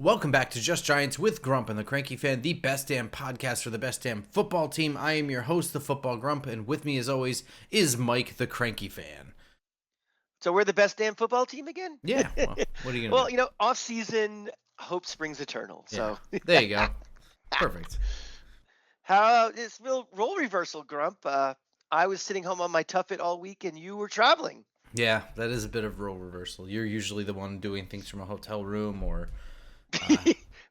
Welcome back to Just Giants with Grump and the Cranky Fan, the best damn podcast for the best damn football team. I am your host, the Football Grump, and with me as always is Mike, the Cranky Fan. So we're the best damn football team again? Yeah, well, what are you going Well, to do? off season, hope springs eternal. Yeah, So there you go. Perfect. how this real role reversal, Grump? I was sitting home on my Tuff It all week, and you were traveling. Yeah, that is a bit of role reversal. You're usually the one doing things from a hotel room or Well,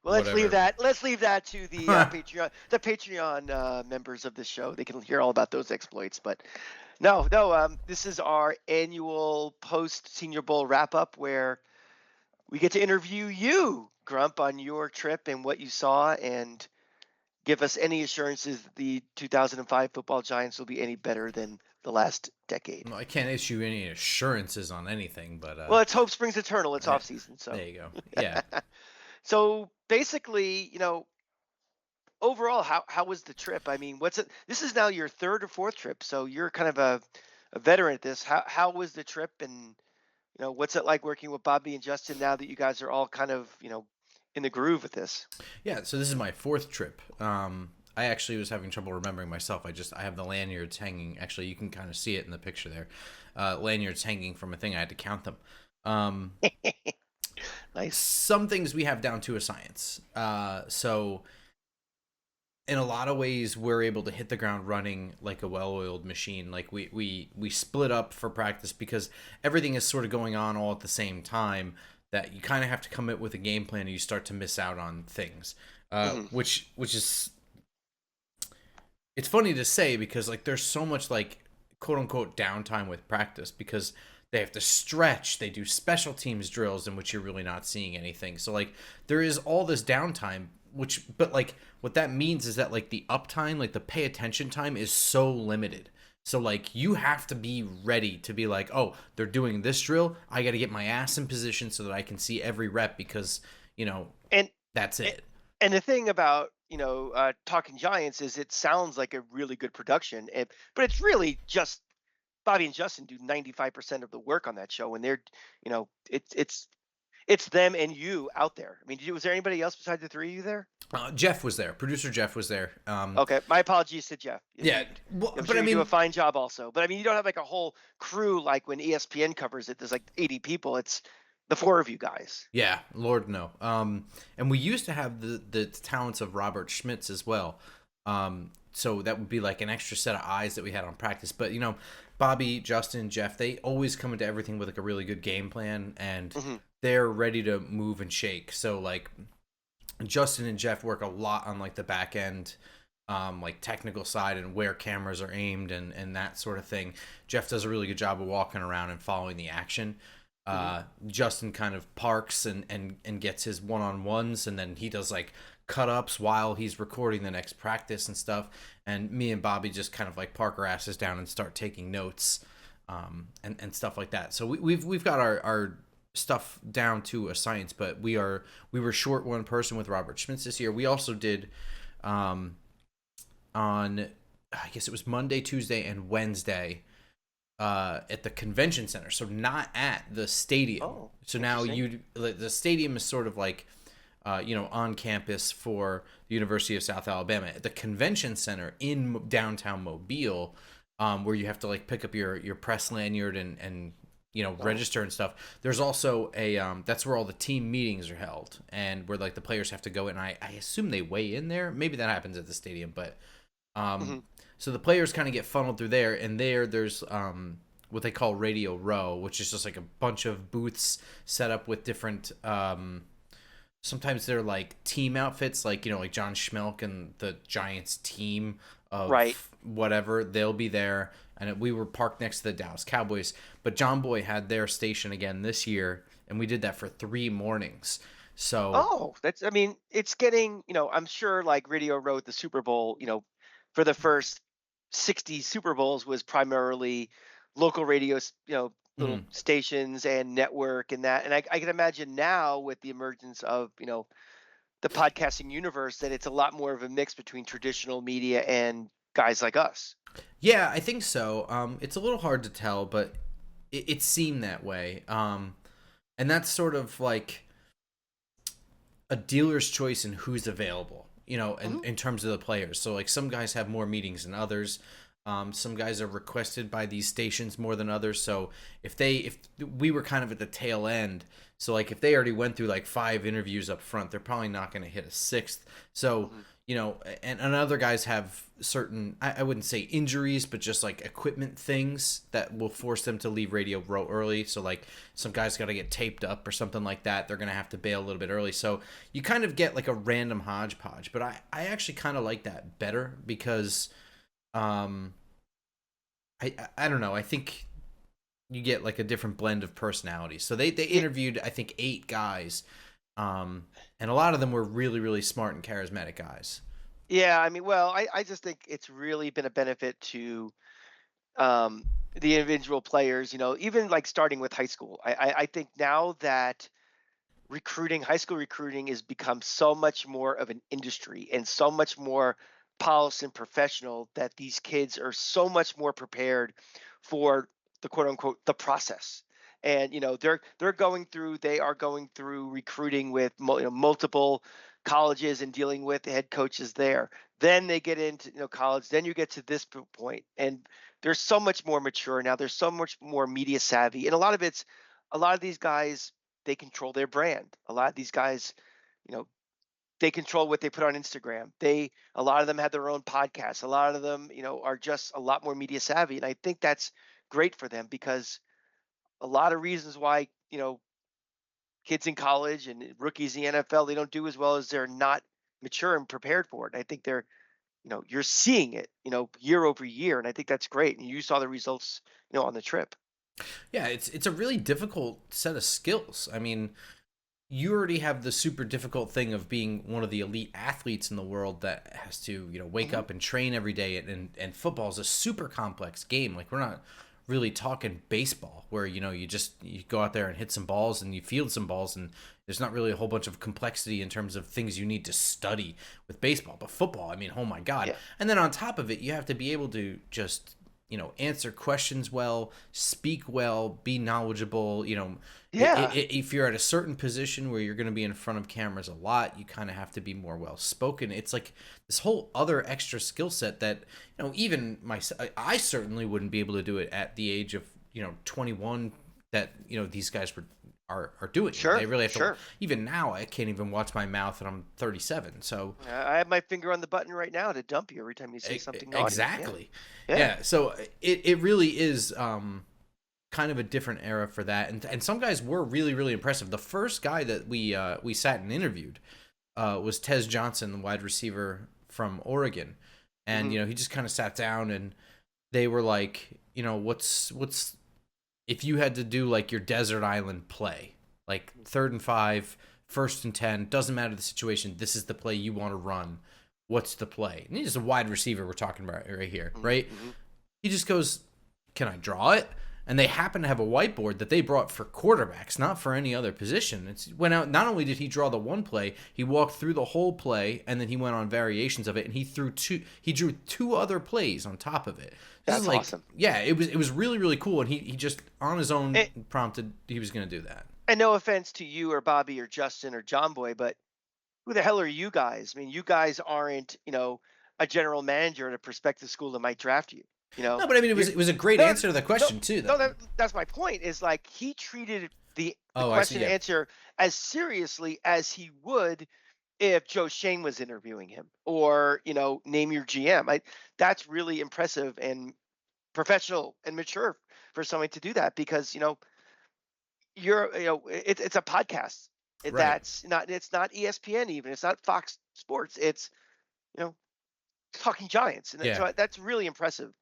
let's leave whatever. that. Let's leave that to the Patreon members of this show. They can hear all about those exploits. But no. This is our annual post Senior Bowl wrap up where we get to interview you, Grump, on your trip and what you saw, and give us any assurances that the 2005 football Giants will be any better than the last decade. Well, I can't issue any assurances on anything, but Well, it's hope springs eternal. It's off season, so there you go. Yeah. so basically, overall, how was the trip? I mean, what's it? This is now your third or fourth trip, so you're kind of a veteran at this. How was the trip, and what's it like working with Bobby and Justin now that you guys are all kind of in the groove with this? Yeah, so this is my fourth trip. I actually was having trouble remembering myself. I have the lanyards hanging. Actually, you can kind of see it in the picture there. Lanyards hanging from a thing. I had to count them. Nice. Some things we have down to a science. So in a lot of ways, we're able to hit the ground running like a well-oiled machine. Like we split up for practice because everything is sort of going on all at the same time. That you kind of have to come up with a game plan, and you start to miss out on things. Which is, it's funny to say because like there's so much like quote unquote downtime with practice because they have to stretch, they do special teams drills in which you're really not seeing anything. So like there is all this downtime, but like what that means is that like the uptime, like the pay attention time is so limited. So like you have to be ready to be like, oh, they're doing this drill, I got to get my ass in position so that I can see every rep because And that's it. and the thing about Talking Giants is it sounds like a really good production, but it's really just Bobby and Justin do 95% of the work on that show, and they're it's them and you out there. I mean, was there anybody else besides the three of you there? Jeff was there. Producer Jeff was there. Okay, my apologies to Jeff. Yeah, well, I'm but sure I you do mean, a fine job also. But I mean, you don't have like a whole crew like when ESPN covers it. There's like 80 people. It's the four of you guys. yeah, Lord no. And we used to have the talents of Robert Schmitz as well. So that would be like an extra set of eyes that we had on practice. But Bobby, Justin, Jeff, they always come into everything with like a really good game plan, and they're ready to move and shake. So like Justin and Jeff work a lot on like the back end, like technical side and where cameras are aimed and that sort of thing. Jeff does a really good job of walking around and following the action. Justin kind of parks and gets his one-on-ones, and then he does like cut-ups while he's recording the next practice and stuff. And me and Bobby just kind of like park our asses down and start taking notes, and stuff like that. So we've got our stuff down to a science, but we were short one person with Robert Schmitz this year. We also did on, I guess it was Monday, Tuesday, and Wednesday at the convention center, so not at the stadium. Oh, so now the stadium is sort of like on campus for the University of South Alabama. At the convention center in downtown Mobile, where you have to like pick up your press lanyard and register and stuff. There's also a that's where all the team meetings are held, and where like the players have to go in. I assume they weigh in there. Maybe that happens at the stadium, but so the players kind of get funneled through there, and there's what they call Radio Row, which is just like a bunch of booths set up with different sometimes they're like team outfits, like like John Schmelk and the Giants team of whatever, they'll be there. And we were parked next to the Dallas Cowboys, but John Boy had their station again this year, and we did that for 3 mornings. So it's getting, I'm sure like Radio Row at the Super Bowl, for the first 60 Super Bowls was primarily local radio, little stations and network and that. And I can imagine now with the emergence of, the podcasting universe that it's a lot more of a mix between traditional media and guys like us. Yeah, I think so. It's a little hard to tell, but it seemed that way. And that's sort of like a dealer's choice in who's available, Hmm. in terms of the players. So like some guys have more meetings than others. Some guys are requested by these stations more than others. So if we were kind of at the tail end, so like if they already went through like 5 interviews up front, they're probably not going to hit a sixth. So Hmm. and other guys have certain, I wouldn't say injuries, but just like equipment things that will force them to leave radio real early. So like some guys got to get taped up or something like that. They're going to have to bail a little bit early. So you kind of get like a random hodgepodge. But I actually kind of like that better because um, I don't know. I think you get like a different blend of personalities. So they Yeah, interviewed, I think, 8 guys. And a lot of them were really, really smart and charismatic guys. yeah. I mean, well, I just think it's really been a benefit to um, the individual players. Even like starting with high school. I think now that high school recruiting has become so much more of an industry and so much more polished and professional that these kids are so much more prepared for the quote unquote the process. And they are going through recruiting with multiple colleges and dealing with head coaches there. Then they get into college. Then you get to this point, and they're so much more mature now. They're so much more media savvy, and a lot of these guys, they control their brand. A lot of these guys, you know, they control what they put on Instagram. A lot of them have their own podcasts. A lot of them, are just a lot more media savvy. And I think that's great for them because a lot of reasons why, kids in college and rookies in the NFL, they don't do as well as they're not mature and prepared for it. And I think you're seeing it, year over year. And I think that's great. And you saw the results, on the trip. Yeah, it's a really difficult set of skills. I mean, you already have the super difficult thing of being one of the elite athletes in the world that has to wake Hmm. up and train every day, and football is a super complex game. Like we're not really talking baseball where you go out there and hit some balls and you field some balls, and there's not really a whole bunch of complexity in terms of things you need to study with baseball. But football, I mean, oh my god. Yeah. And then on top of it, you have to be able to just answer questions well, speak well, be knowledgeable. Yeah. If you're at a certain position where you're going to be in front of cameras a lot, you kind of have to be more well spoken. It's like this whole other extra skill set that even I certainly wouldn't be able to do it at the age of 21 that these guys are doing. They Sure. really have to. Sure. Even now, I can't even watch my mouth, and I'm 37. So I have my finger on the button right now to dump you every time you say something naughty. Yeah. exactly, Yeah. yeah. So it really is. Kind of a different era for that, and some guys were really really impressive. The first guy that we sat and interviewed was Tez Johnson, the wide receiver from Oregon, and Hmm. he just kind of sat down, and they were like, what's if you had to do like your desert island play, like 3rd and 5, 1st and 10, doesn't matter the situation, this is the play you want to run. What's the play? And he's a wide receiver we're talking about right here, Hmm. right? Hmm. He just goes, "Can I draw it?" And they happen to have a whiteboard that they brought for quarterbacks, not for any other position. It's went out. Not only did he draw the one play, he walked through the whole play, and then he went on variations of it, and he threw two. He drew 2 other plays on top of it. This is That's like, awesome. yeah, it was really really cool, and he just on his own And, prompted he was going to do that. and no offense to you or Bobby or Justin or John Boy, but who the hell are you guys? I mean, you guys aren't, a general manager at a prospective school that might draft you. You know, No, but I mean, it was you're it was a great no, answer to the no, question too, no. though. That's my point. Is like he treated the Oh, I see. question and Yeah, answer as seriously as he would if Joe Shane was interviewing him or name your GM. That's really impressive and professional and mature for somebody to do that because it's a podcast. right. That's not it's not ESPN, even it's not Fox Sports. It's you know Talking Giants, and Yeah. that's really impressive.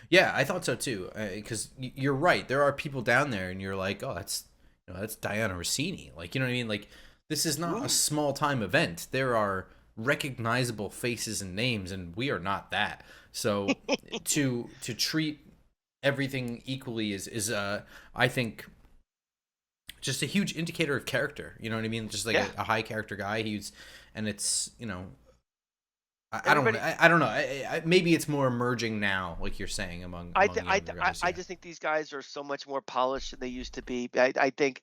Yeah, I thought so too. Because you're right. There are people down there, and you're like, oh, that's Diana Rossini. Like, you know what I mean? Like, this is not a Ooh. small time event. There are recognizable faces and names, and we are not that. So to treat everything equally is I think just a huge indicator of character. You know what I mean? Just like Yeah, a high character guy. And it's I don't everybody. I don't know. Maybe it's more emerging now, like you're saying, among younger guys. I Yeah. just think these guys are so much more polished than they used to be. I think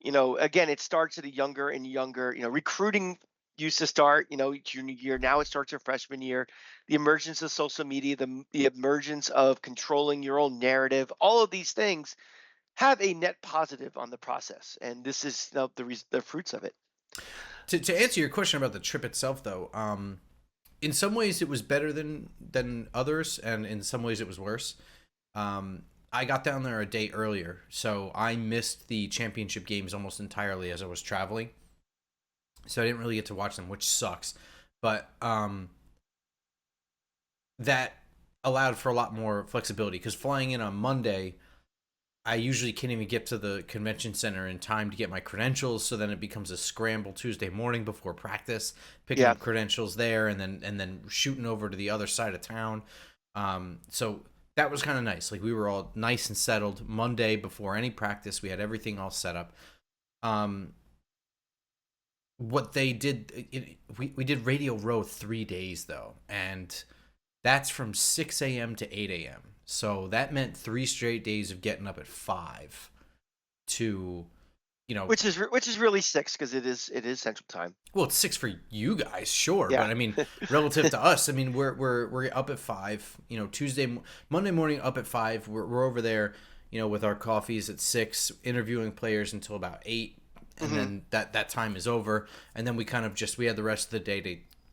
Again, it starts at a younger and younger, recruiting used to start, junior year. Now it starts your freshman year. The emergence of social media, the emergence of controlling your own narrative, all of these things have a net positive on the process. And this is the fruits of it. To answer your question about the trip itself, though, in some ways it was better than others, and in some ways it was worse. I got down there a day earlier, so I missed the championship games almost entirely as I was traveling. So I didn't really get to watch them, which sucks. But that allowed for a lot more flexibility because flying in on Monday, I usually can't even get to the convention center in time to get my credentials. So then it becomes a scramble Tuesday morning before practice, picking Yeah. up credentials there, and then shooting over to the other side of town. So that was kind of nice. Like we were all nice and settled Monday before any practice. We had everything all set up. What they did, we did Radio Row 3 days though, and that's from 6 a.m. to 8 a.m. So that meant 3 straight days of getting up at 5 to, Which is really six because it is Central Time. well, it's 6 for you guys, sure, Yeah. but I mean, relative to us, I mean, we're up at 5. Monday morning up at 5. We're over there, with our coffees at 6, interviewing players until about 8, and Hmm. then that time is over, and then we kind of we had the rest of the day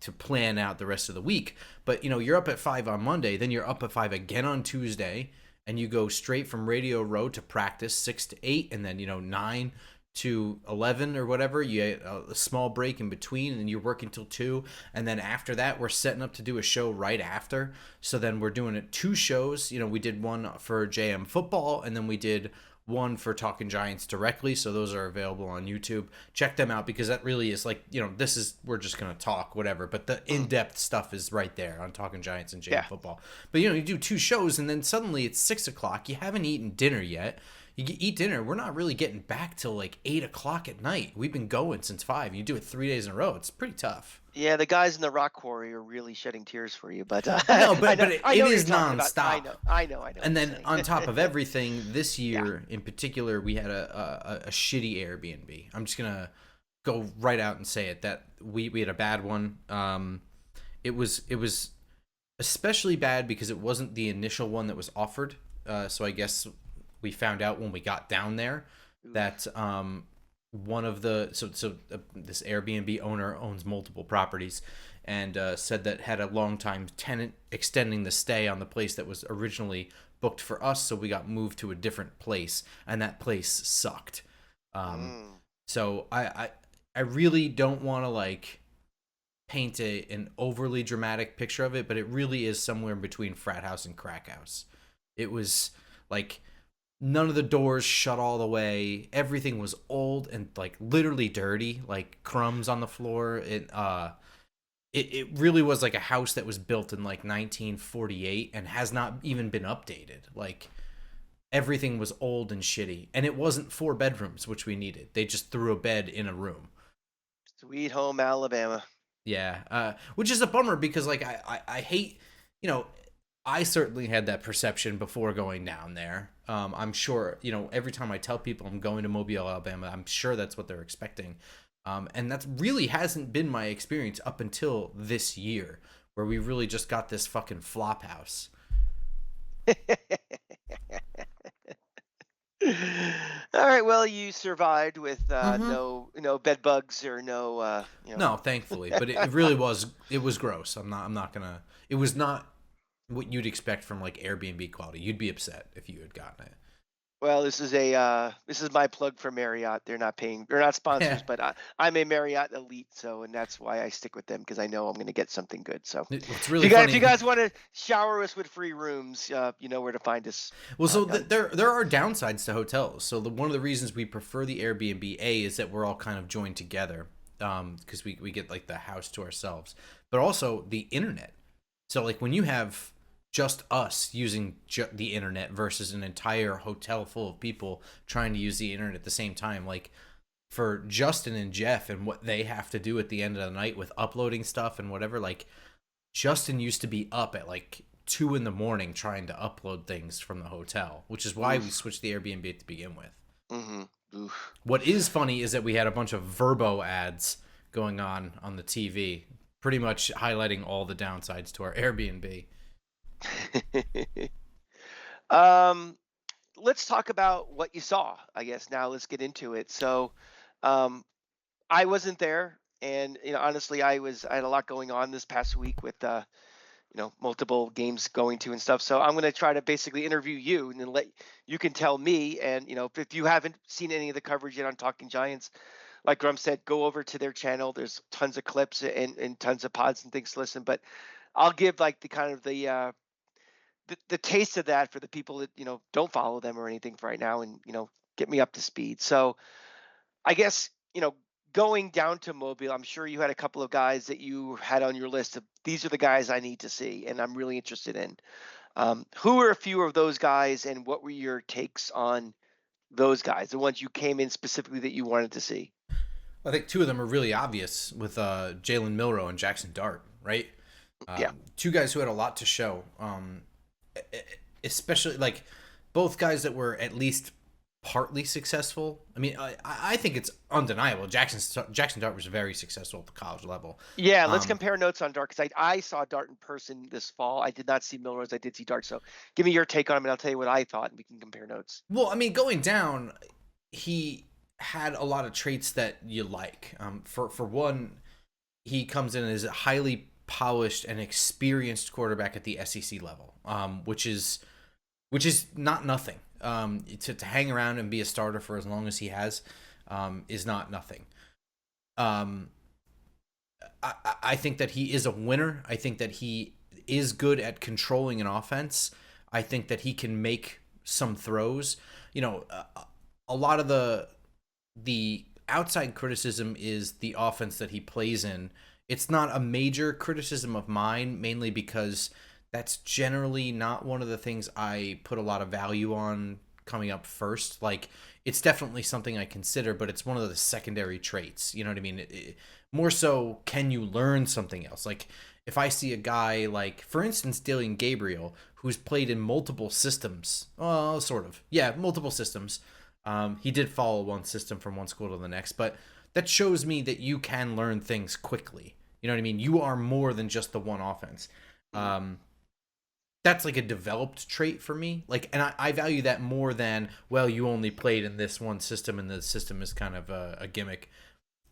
to plan out the rest of the week. But you're up at 5 on Monday, then you're up at 5 again on Tuesday, and you go straight from Radio Row to practice 6 to 8, and then 9 to 11 or whatever. You get a small break in between, and you're working till 2, and then after that we're setting up to do a show right after. So then we're doing 2 shows. We did one for JM football, and then we did one for Talking Giants directly. So those are available on YouTube. Check them out because that really is like, this is, we're just going to talk whatever, but the in-depth stuff is right there on Talking Giants and JM Yeah. football. But you do 2 shows, and then suddenly it's 6 o'clock. You haven't eaten dinner yet. You eat dinner. We're not really getting back till like 8 o'clock at night. We've been going since 5. You do it 3 days in a row. It's pretty tough. Yeah, the guys in the Rock Quarry are really shedding tears for you, but No, I but know, it, I it know what you're is talking about. I nonstop. know, I know, I know. And what you're then saying. on top of everything, this Yeah. year in particular, we had a shitty Airbnb. I'm just gonna go right out and say it that we had a bad one. It was especially bad because it wasn't the initial one that was offered. So I guess we found out when we got down there that one of the this Airbnb owner owns multiple properties, and said that had a long time tenant extending the stay on the place that was originally booked for us, so we got moved to a different place, and that place sucked. Mm. So I really don't want to like paint an overly dramatic picture of it, but it really is somewhere in between frat house and crack house. It was like none of the doors shut all the way. Everything was old and like literally dirty, like crumbs on the floor. It really was like a house that was built in like 1948 and has not even been updated. Like everything was old and shitty, and it wasn't 4 bedrooms, which we needed. They just threw a bed in a room. Sweet home Alabama. Yeah, which is a bummer because like I hate, you know, I certainly had that perception before going down there. I'm sure, every time I tell people I'm going to Mobile, Alabama, I'm sure that's what they're expecting. And that really hasn't been my experience up until this year, where we really just got this fucking flop house. All right. Well, you survived with Mm-hmm. no bed bugs or No, thankfully, but it really was, it was gross. I'm not gonna. It was not what you'd expect from like Airbnb quality. You'd be upset if you had gotten Well, this is my plug for Marriott. They're not it. sponsors, but I'm a Marriott elite, and that's why I stick with them because I know I'm going to get something good. So What's if really you funny. guys want to shower us with free rooms, you know where to find us. Well, so On there are downsides to hotels. So one of the reasons we prefer the Airbnb is that we're all kind of joined together, because we get like the house to ourselves, but also the internet. So like when you have just us using the internet versus an entire hotel full of people trying to use the internet at the same time, like for Justin and Jeff and what they have to do at the end of the night with uploading stuff and whatever, like Justin used to be up at like 2 in the morning trying to upload things from the hotel, which is why we Oof. switched the Airbnb to begin with. Hmm. Oof. What is funny is that we had a bunch of Verbo ads going on the TV, pretty much highlighting all the downsides to our Airbnb. um, let's talk about what you saw. I guess now let's get into it. So, um, I wasn't there, and honestly, I had a lot going on this past week with multiple games going to and stuff. So I'm going to try to basically interview you, and then let you can tell me. And if you haven't seen any of the coverage yet on Talking Giants, like Grump said, go over to their channel. There's tons of clips and tons of pods and things to listen. But I'll give like the kind of the taste of that for the people that don't follow them or anything for right now, and get me up to speed. So I guess going down to Mobile, I'm sure you had a couple of guys that you had on your list of these are the guys I need to see and I'm really interested in. Who are a few of those guys, and what were your takes on those guys, the ones you came in specifically that you wanted to see? I think two of them are really obvious with Jalen Milroe and Jackson Dart, right? Yeah. Two guys who had a lot to show, especially like both guys that were at least partly successful. I mean, I think it's undeniable. Jackson Dart was very successful at the college level. Yeah, let's Um, compare notes on Dart, because I saw Dart in person this fall. I did not see Milrose. I did see Dart. So give me your take on him, and I'll tell you what I thought, and we can compare notes. well, I mean, going down, he had a lot of traits that you like. For one, he comes in as a highly polished and experienced quarterback at the SEC level, which is not nothing. To hang around and be a starter for as long as he has is not nothing. Um, I think that he is a winner. I think that he is good at controlling an offense. I think that he can make some throws. A lot of the outside criticism is the offense that he plays in. It's not a major criticism of mine, mainly because that's generally not one of the things I put a lot of value on coming up first. Like, it's definitely something I consider, but it's one of the secondary traits. You know what I mean? More so, can you learn something else? Like, if I see a guy like, for instance, Dylan Gabriel, who's played in multiple systems, well, sort of, yeah, multiple systems. He did follow one system from one school to the next, but that shows me that you can learn things quickly. You know what I mean? You are more than just the one offense. Um, that's like a developed trait for me. Like, and I value that more than, well, you only played in this one system and the system is kind of a gimmick.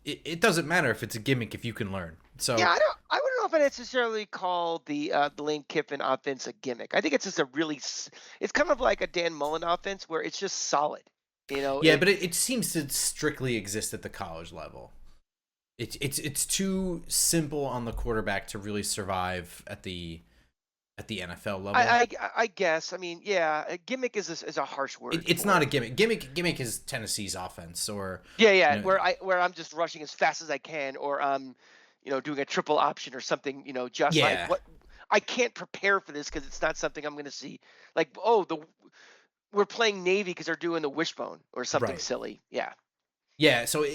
It doesn't matter if it's a gimmick if you can learn. Yeah, So I wouldn't know if I necessarily call the Lane Kiffin offense a gimmick. I think it's just a really it's kind of like a Dan Mullen offense where it's just solid. yeah, but it seems to strictly exist at the college level. It's too simple on the quarterback to really survive at the NFL level. I guess. I mean, yeah, a gimmick is a harsh word It's for not a it. gimmick. Gimmick is Tennessee's offense, or Yeah, yeah, you know, where I'm just rushing as fast as I can, or doing a triple option or something, just like yeah, what I can't prepare for this because it's not something I'm going to see. Like, oh, we're playing Navy because they're doing the wishbone or something right. silly. Yeah. Yeah, so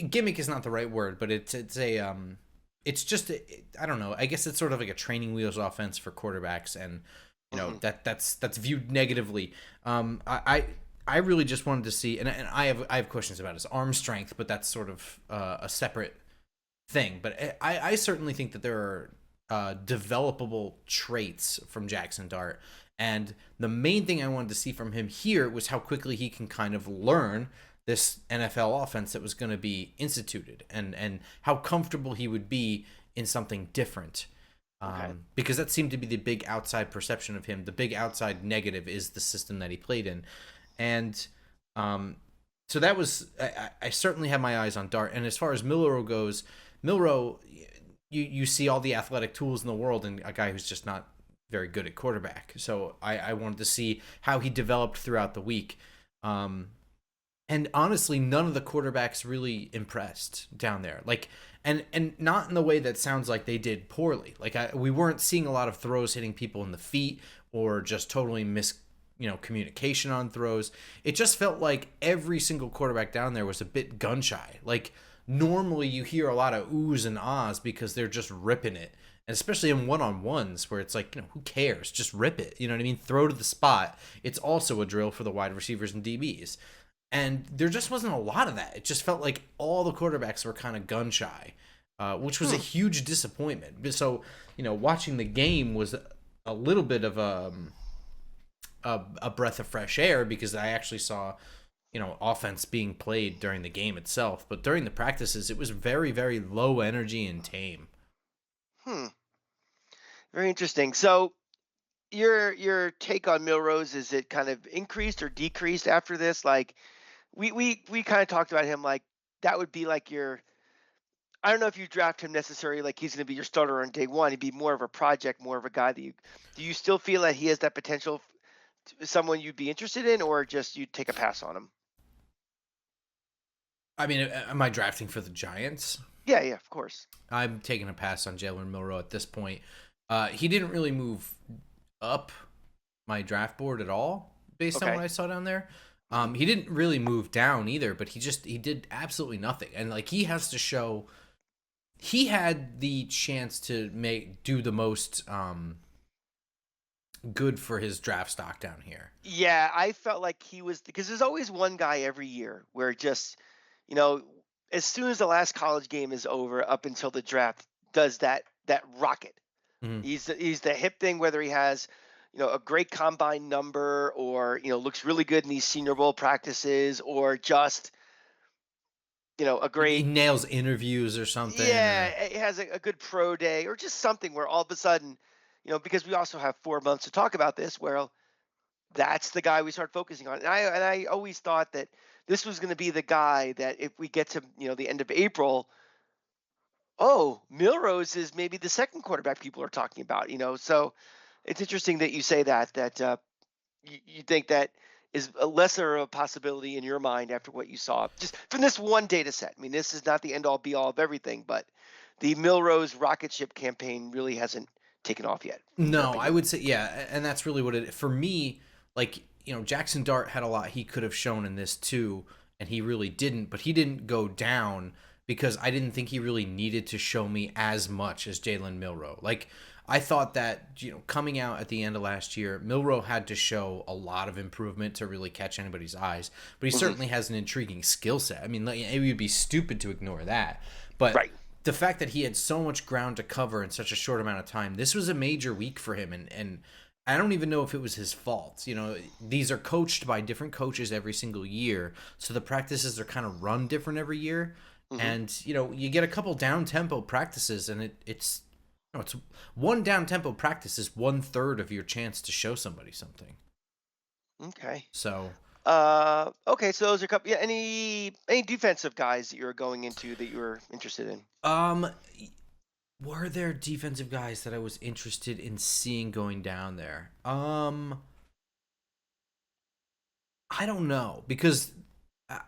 gimmick is not the right word, but it's a it's just I don't know. I guess it's sort of like a training wheels offense for quarterbacks, and Hmm. that's viewed negatively. I really just wanted to see, and I have questions about his arm strength, but that's sort of a separate thing. But I certainly think that there are developable traits from Jackson Dart, and the main thing I wanted to see from him here was how quickly he can kind of learn this NFL offense that was going to be instituted, and how comfortable he would be in something different. Okay. Because that seemed to be the big outside perception of him. The big outside negative is the system that he played in, and so that was I certainly have my eyes on Dart. And as far as Milroe goes, Milroe, you see all the athletic tools in the world, and a guy who's just not very good at quarterback. So I wanted to see how he developed throughout the week. And honestly, none of the quarterbacks really impressed down there. Like, and not in the way that sounds like they did poorly. Like, we weren't seeing a lot of throws hitting people in the feet or just totally communication on throws. It just felt like every single quarterback down there was a bit gun shy. Like, normally you hear a lot of oohs and ahs because they're just ripping it. And especially in one-on-ones where it's like, who cares? Just rip it. You know what I mean? Throw to the spot. It's also a drill for the wide receivers and DBs. and there just wasn't a lot of that. It just felt like all the quarterbacks were kind of gun shy, which was a Hmm. huge disappointment. So, watching the game was a little bit of a breath of fresh air, because I actually saw, offense being played during the game itself. But during the practices, it was very, very low energy and tame. Hmm. Very interesting. So your take on Milrose, is it kind of increased or decreased after this? Like we kind of talked about him like that would be like your, I don't know if you draft him necessarily like he's going to be your starter on day one. He'd be more of a project, more of a guy that you, do you still feel that he has that potential, someone you'd be interested in, or just you take a pass on him? I mean, am I drafting for the Giants? Yeah, yeah, of course. I'm taking a pass on Jalen Milroe at this point. He didn't really move up my draft board at all based on what Okay. I saw down there. Hmm. He didn't really move down either, but he did absolutely nothing. And like, he has to show he had the chance to do the most good for his draft stock down here. Yeah, I felt like he was, because there's always one guy every year where just, you know, as soon as the last college game is over, up until the draft, does that rocket. Mm-hmm. He's the hip thing, whether he has, a great combine number, or looks really good in these Senior Bowl practices, or just a He great, nails interviews or something, yeah, or he has a good pro day, or just something where all of a sudden, because we also have 4 months to talk about this, where that's the guy we start focusing on. And I always thought that this was going to be the guy that if we get to the end of April, oh, Milrose is maybe the second quarterback people are talking about. So it's interesting that you say that you think that is a lesser of a possibility in your mind after what you saw just from this one data set. I mean, this is not the end all be all of everything, but the Milrose rocket ship campaign really hasn't taken off yet, in your no, I opinion. would say, yeah, and that's really what it for me. Like, Jackson Dart had a lot he could have shown in this too, and he really didn't. But he didn't go down because I didn't think he really needed to show me as much as Jalen Milroe. Like, I thought that, coming out at the end of last year, Milroe had to show a lot of improvement to really catch anybody's eyes. But he Hmm. certainly has an intriguing skill set. I mean, like, it would be stupid to ignore that. But Right. the fact that he had so much ground to cover in such a short amount of time, this was a major week for him, and I don't even know if it was his fault. These are coached by different coaches every single year, so the practices are kind of run different every year, Hmm. and you get a couple down tempo practices, and it's one down tempo practice is 1/3 of your chance to show somebody something. Okay. So, Okay, so those are a couple. Yeah, any defensive guys that you're going into that you were interested in? um, were there defensive guys that I was interested in seeing going down there? I don't know, because I,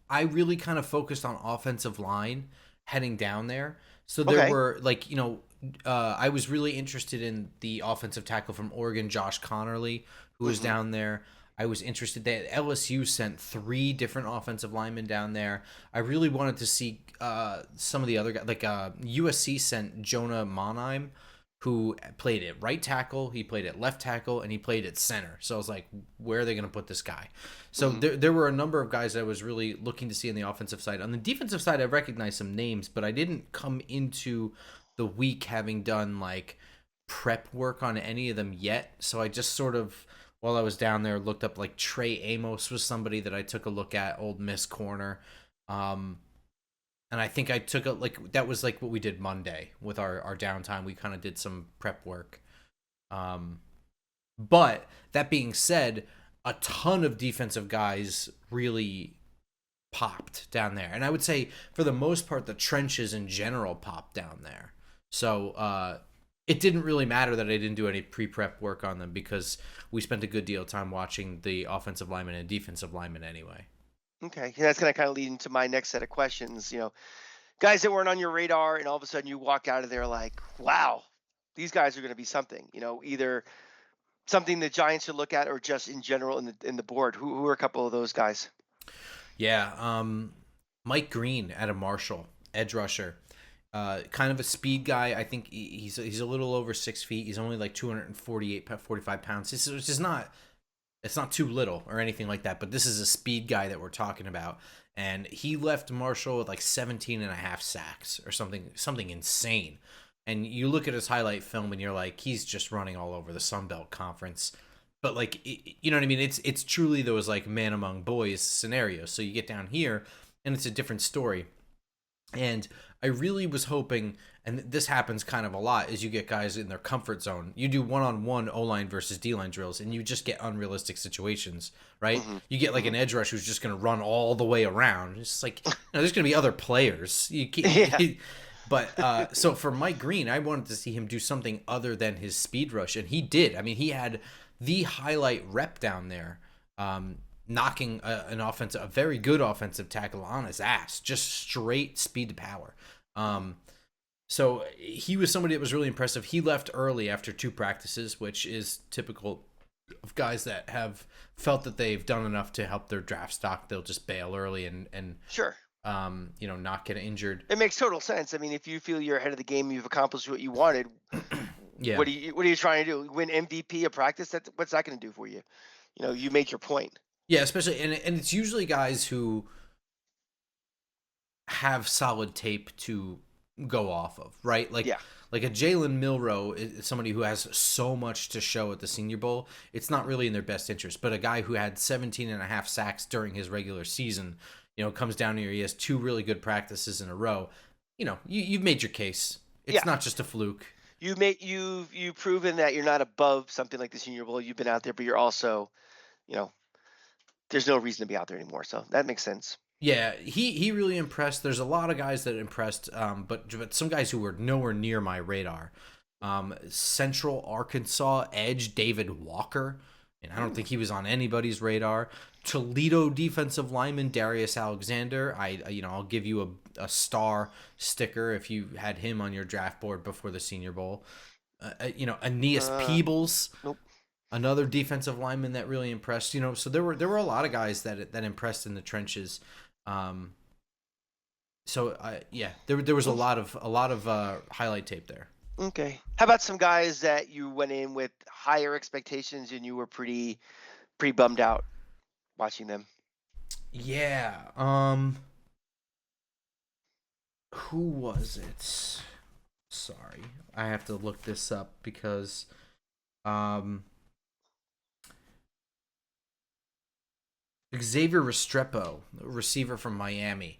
I really kind of focused on offensive line heading down there. So there Okay. were, like, I was really interested in the offensive tackle from Oregon, Josh Connerly, who was Hmm. down there. I was interested that LSU sent 3 different offensive linemen down there. I really wanted to see some of the other guys. Like, USC sent Jonah Monheim, who played at right tackle, he played at left tackle, and he played at center. So I was like, where are they going to put this guy? So Hmm. there were a number of guys I was really looking to see on the offensive side. On the defensive side, I recognized some names, but I didn't come into the week having done like prep work on any of them yet. So I just sort of, while I was down there, looked up, like, Trey Amos was somebody that I took a look at, Old Miss corner. Um, and I think I took a, like, that was like what we did Monday with our downtime. We kind of did some prep work. Um, but that being said, a ton of defensive guys really popped down there, and I would say for the most part the trenches in general popped down there. So it didn't really matter that I didn't do any pre-prep work on them, because we spent a good deal of time watching the offensive linemen and defensive linemen anyway. Okay. Yeah, that's gonna kind of lead into my next set of questions. Guys that weren't on your radar, and all of a sudden you walk out of there like, wow, these guys are gonna be something. Either something the Giants should look at, or just in general in the board. Who are a couple of those guys? Yeah, Mike Green out of Marshall, edge rusher. Kind of a speed guy. I think he's a little over 6 feet. He's only like 248, 45 pounds. This is just not It's not too little or anything like that, but this is a speed guy that we're talking about. And he left Marshall with like 17 and a half sacks or something insane. And you look at his highlight film and you're like, he's just running all over the Sun Belt Conference. But like, you know what I mean? It's truly those like man among boys scenarios. So you get down here and it's a different story. And I really was hoping, and this happens kind of a lot, is you get guys in their comfort zone. You do one-on-one O-line versus D-line drills, and you just get unrealistic situations, right? Mm-hmm. You get like Mm-hmm. an edge rush who's just going to run all the way around. It's just like, there's going to be other players. You Yeah. can't, but so for Mike Green, I wanted to see him do something other than his speed rush, and he did. I mean, he had the highlight rep down there. Knocking a very good offensive tackle on his ass, just straight speed to power. So he was somebody that was really impressive. He left early after 2 practices, which is typical of guys that have felt that they've done enough to help their draft stock. They'll just bail early and Sure. not get injured. It makes total sense. I mean, if you feel you're ahead of the game, you've accomplished what you wanted. Yeah. What are you trying to do? Win MVP of practice? What's that going to do for you? You make your point. Yeah, especially and it's usually guys who have solid tape to go off of, right? Yeah. Like a Jalen Milrow is somebody who has so much to show at the Senior Bowl. It's not really in their best interest. But a guy who had 17 and a half sacks during his regular season, comes down here. He has 2 really good practices in a row. You've made your case. It's not just a fluke. You've proven that you're not above something like the Senior Bowl. You've been out there, but you're also, there's no reason to be out there anymore. So that makes sense. Yeah, he really impressed. There's a lot of guys that impressed, but some guys who were nowhere near my radar. Central Arkansas edge David Walker, and I don't think he was on anybody's radar. Toledo defensive lineman Darius Alexander. I'll give you a star sticker if you had him on your draft board before the Senior Bowl. Aeneas Peebles. Nope. Another defensive lineman that really impressed. So there were a lot of guys that impressed in the trenches. There was a lot of highlight tape there. Okay. How about some guys that you went in with higher expectations and you were pretty bummed out watching them? Yeah. Who was it? Sorry, I have to look this up because Xavier Restrepo, receiver from Miami,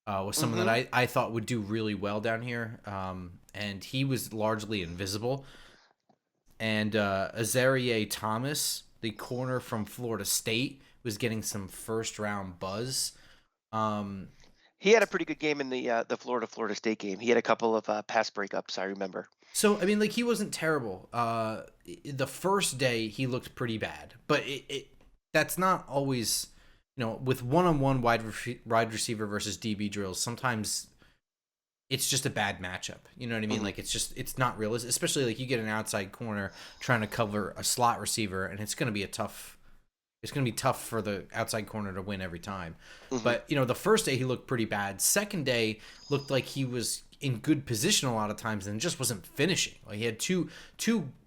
was someone that I thought would do really well down here. And he was largely invisible. And Azarie Thomas, the corner from Florida State, was getting some first round buzz. He had a pretty good game in the Florida State game. He had a couple of pass breakups, I remember. So I mean, like, he wasn't terrible. The first day he looked pretty bad, but that's not always, with one-on-one wide receiver versus DB drills. Sometimes it's just a bad matchup. You know what I mean? Like, it's not realistic, especially like you get an outside corner trying to cover a slot receiver, and it's going to be tough for the outside corner to win every time. But, the first day he looked pretty bad. Second day looked like he was in good position a lot of times and just wasn't finishing. Like, he had two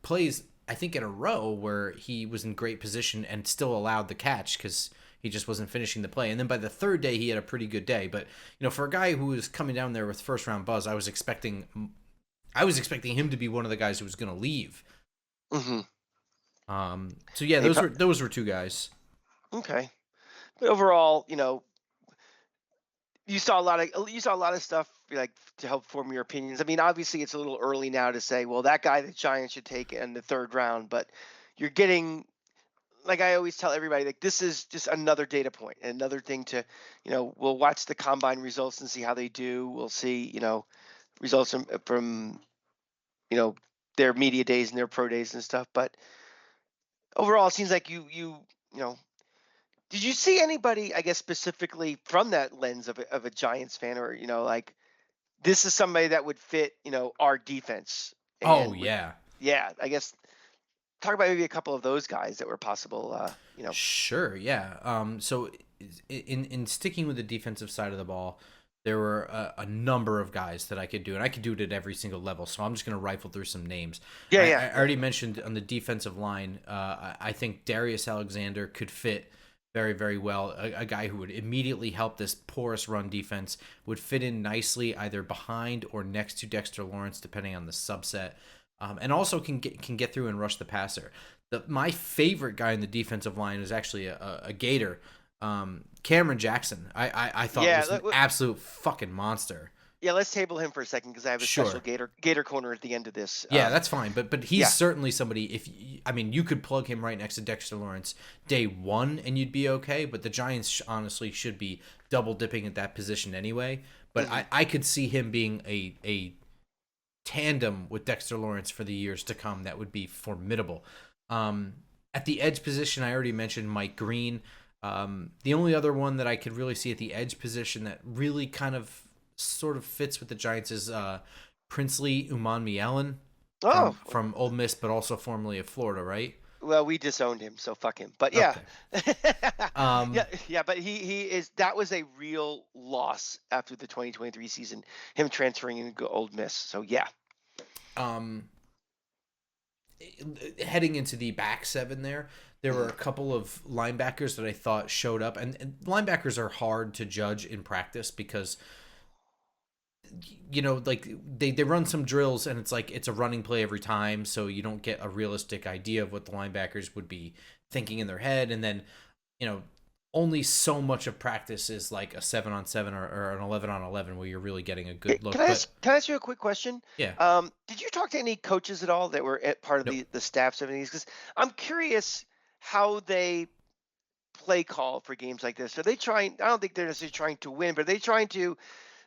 plays, I think, in a row where he was in great position and still allowed the catch because he just wasn't finishing the play. And then by the third day, he had a pretty good day. But, for a guy who was coming down there with first round buzz, I was expecting him to be one of the guys who was going to leave. So yeah, those were 2 guys. Okay. But overall, you saw a lot of stuff like to help form your opinions. I mean, obviously it's a little early now to say, well, that guy the Giants should take in the 3rd round, but you're getting, like I always tell everybody, like, this is just another data point, another thing to, we'll watch the combine results and see how they do. We'll see, results from their media days and their pro days and stuff. But overall, it seems like you did you see anybody, I guess, specifically from that lens of a Giants fan, or like, this is somebody that would fit, our defense? Yeah. Yeah, I guess talk about maybe a couple of those guys that were possible. Sure, yeah. So in sticking with the defensive side of the ball, there were a number of guys that I could do, and I could do it at every single level. So I'm just going to rifle through some names. Yeah, I, yeah, I yeah. already mentioned on the defensive line, I think Darius Alexander could fit very, very well. A guy who would immediately help this porous run defense, would fit in nicely either behind or next to Dexter Lawrence, depending on the subset, and also can get through and rush the passer. My favorite guy in the defensive line is actually a Gator. Cameron Jackson, I thought Yeah, was an absolute fucking monster. yeah, let's table him for a second because I have a special Sure. Gator corner at the end of this. Yeah, that's fine, but he's Yeah. certainly somebody. I mean, you could plug him right next to Dexter Lawrence day one, and you'd be okay. But the Giants honestly should be double dipping at that position anyway. But Hmm. I could see him being a tandem with Dexter Lawrence for the years to come. That would be formidable. At the edge position, I already mentioned Mike Green. The only other one that I could really see at the edge position that really kind of sort of fits with the Giants is Princely Umanmielen Oh, from Ole Miss, but also formerly of Florida, right? well, we disowned him, so fuck him. But yeah, Okay. yeah, yeah. But he is that was a real loss after the 2023 season, him transferring into Old Miss. So yeah. Um, Heading into the back seven there were a couple of linebackers that I thought showed up, and linebackers are hard to judge in practice because like they run some drills and it's like it's a running play every time, so you don't get a realistic idea of what the linebackers would be thinking in their head. And then you know only so much of practice is like a 7-on-7 or an 11-on-11 where you're really getting a Hey, good look. But can I ask you a quick question? yeah, Did you talk to any coaches at all that were at part of nope. the staff 70s? Because I'm curious how they play call for games like this. Are they trying? I don't think they're necessarily trying to win, but are they trying to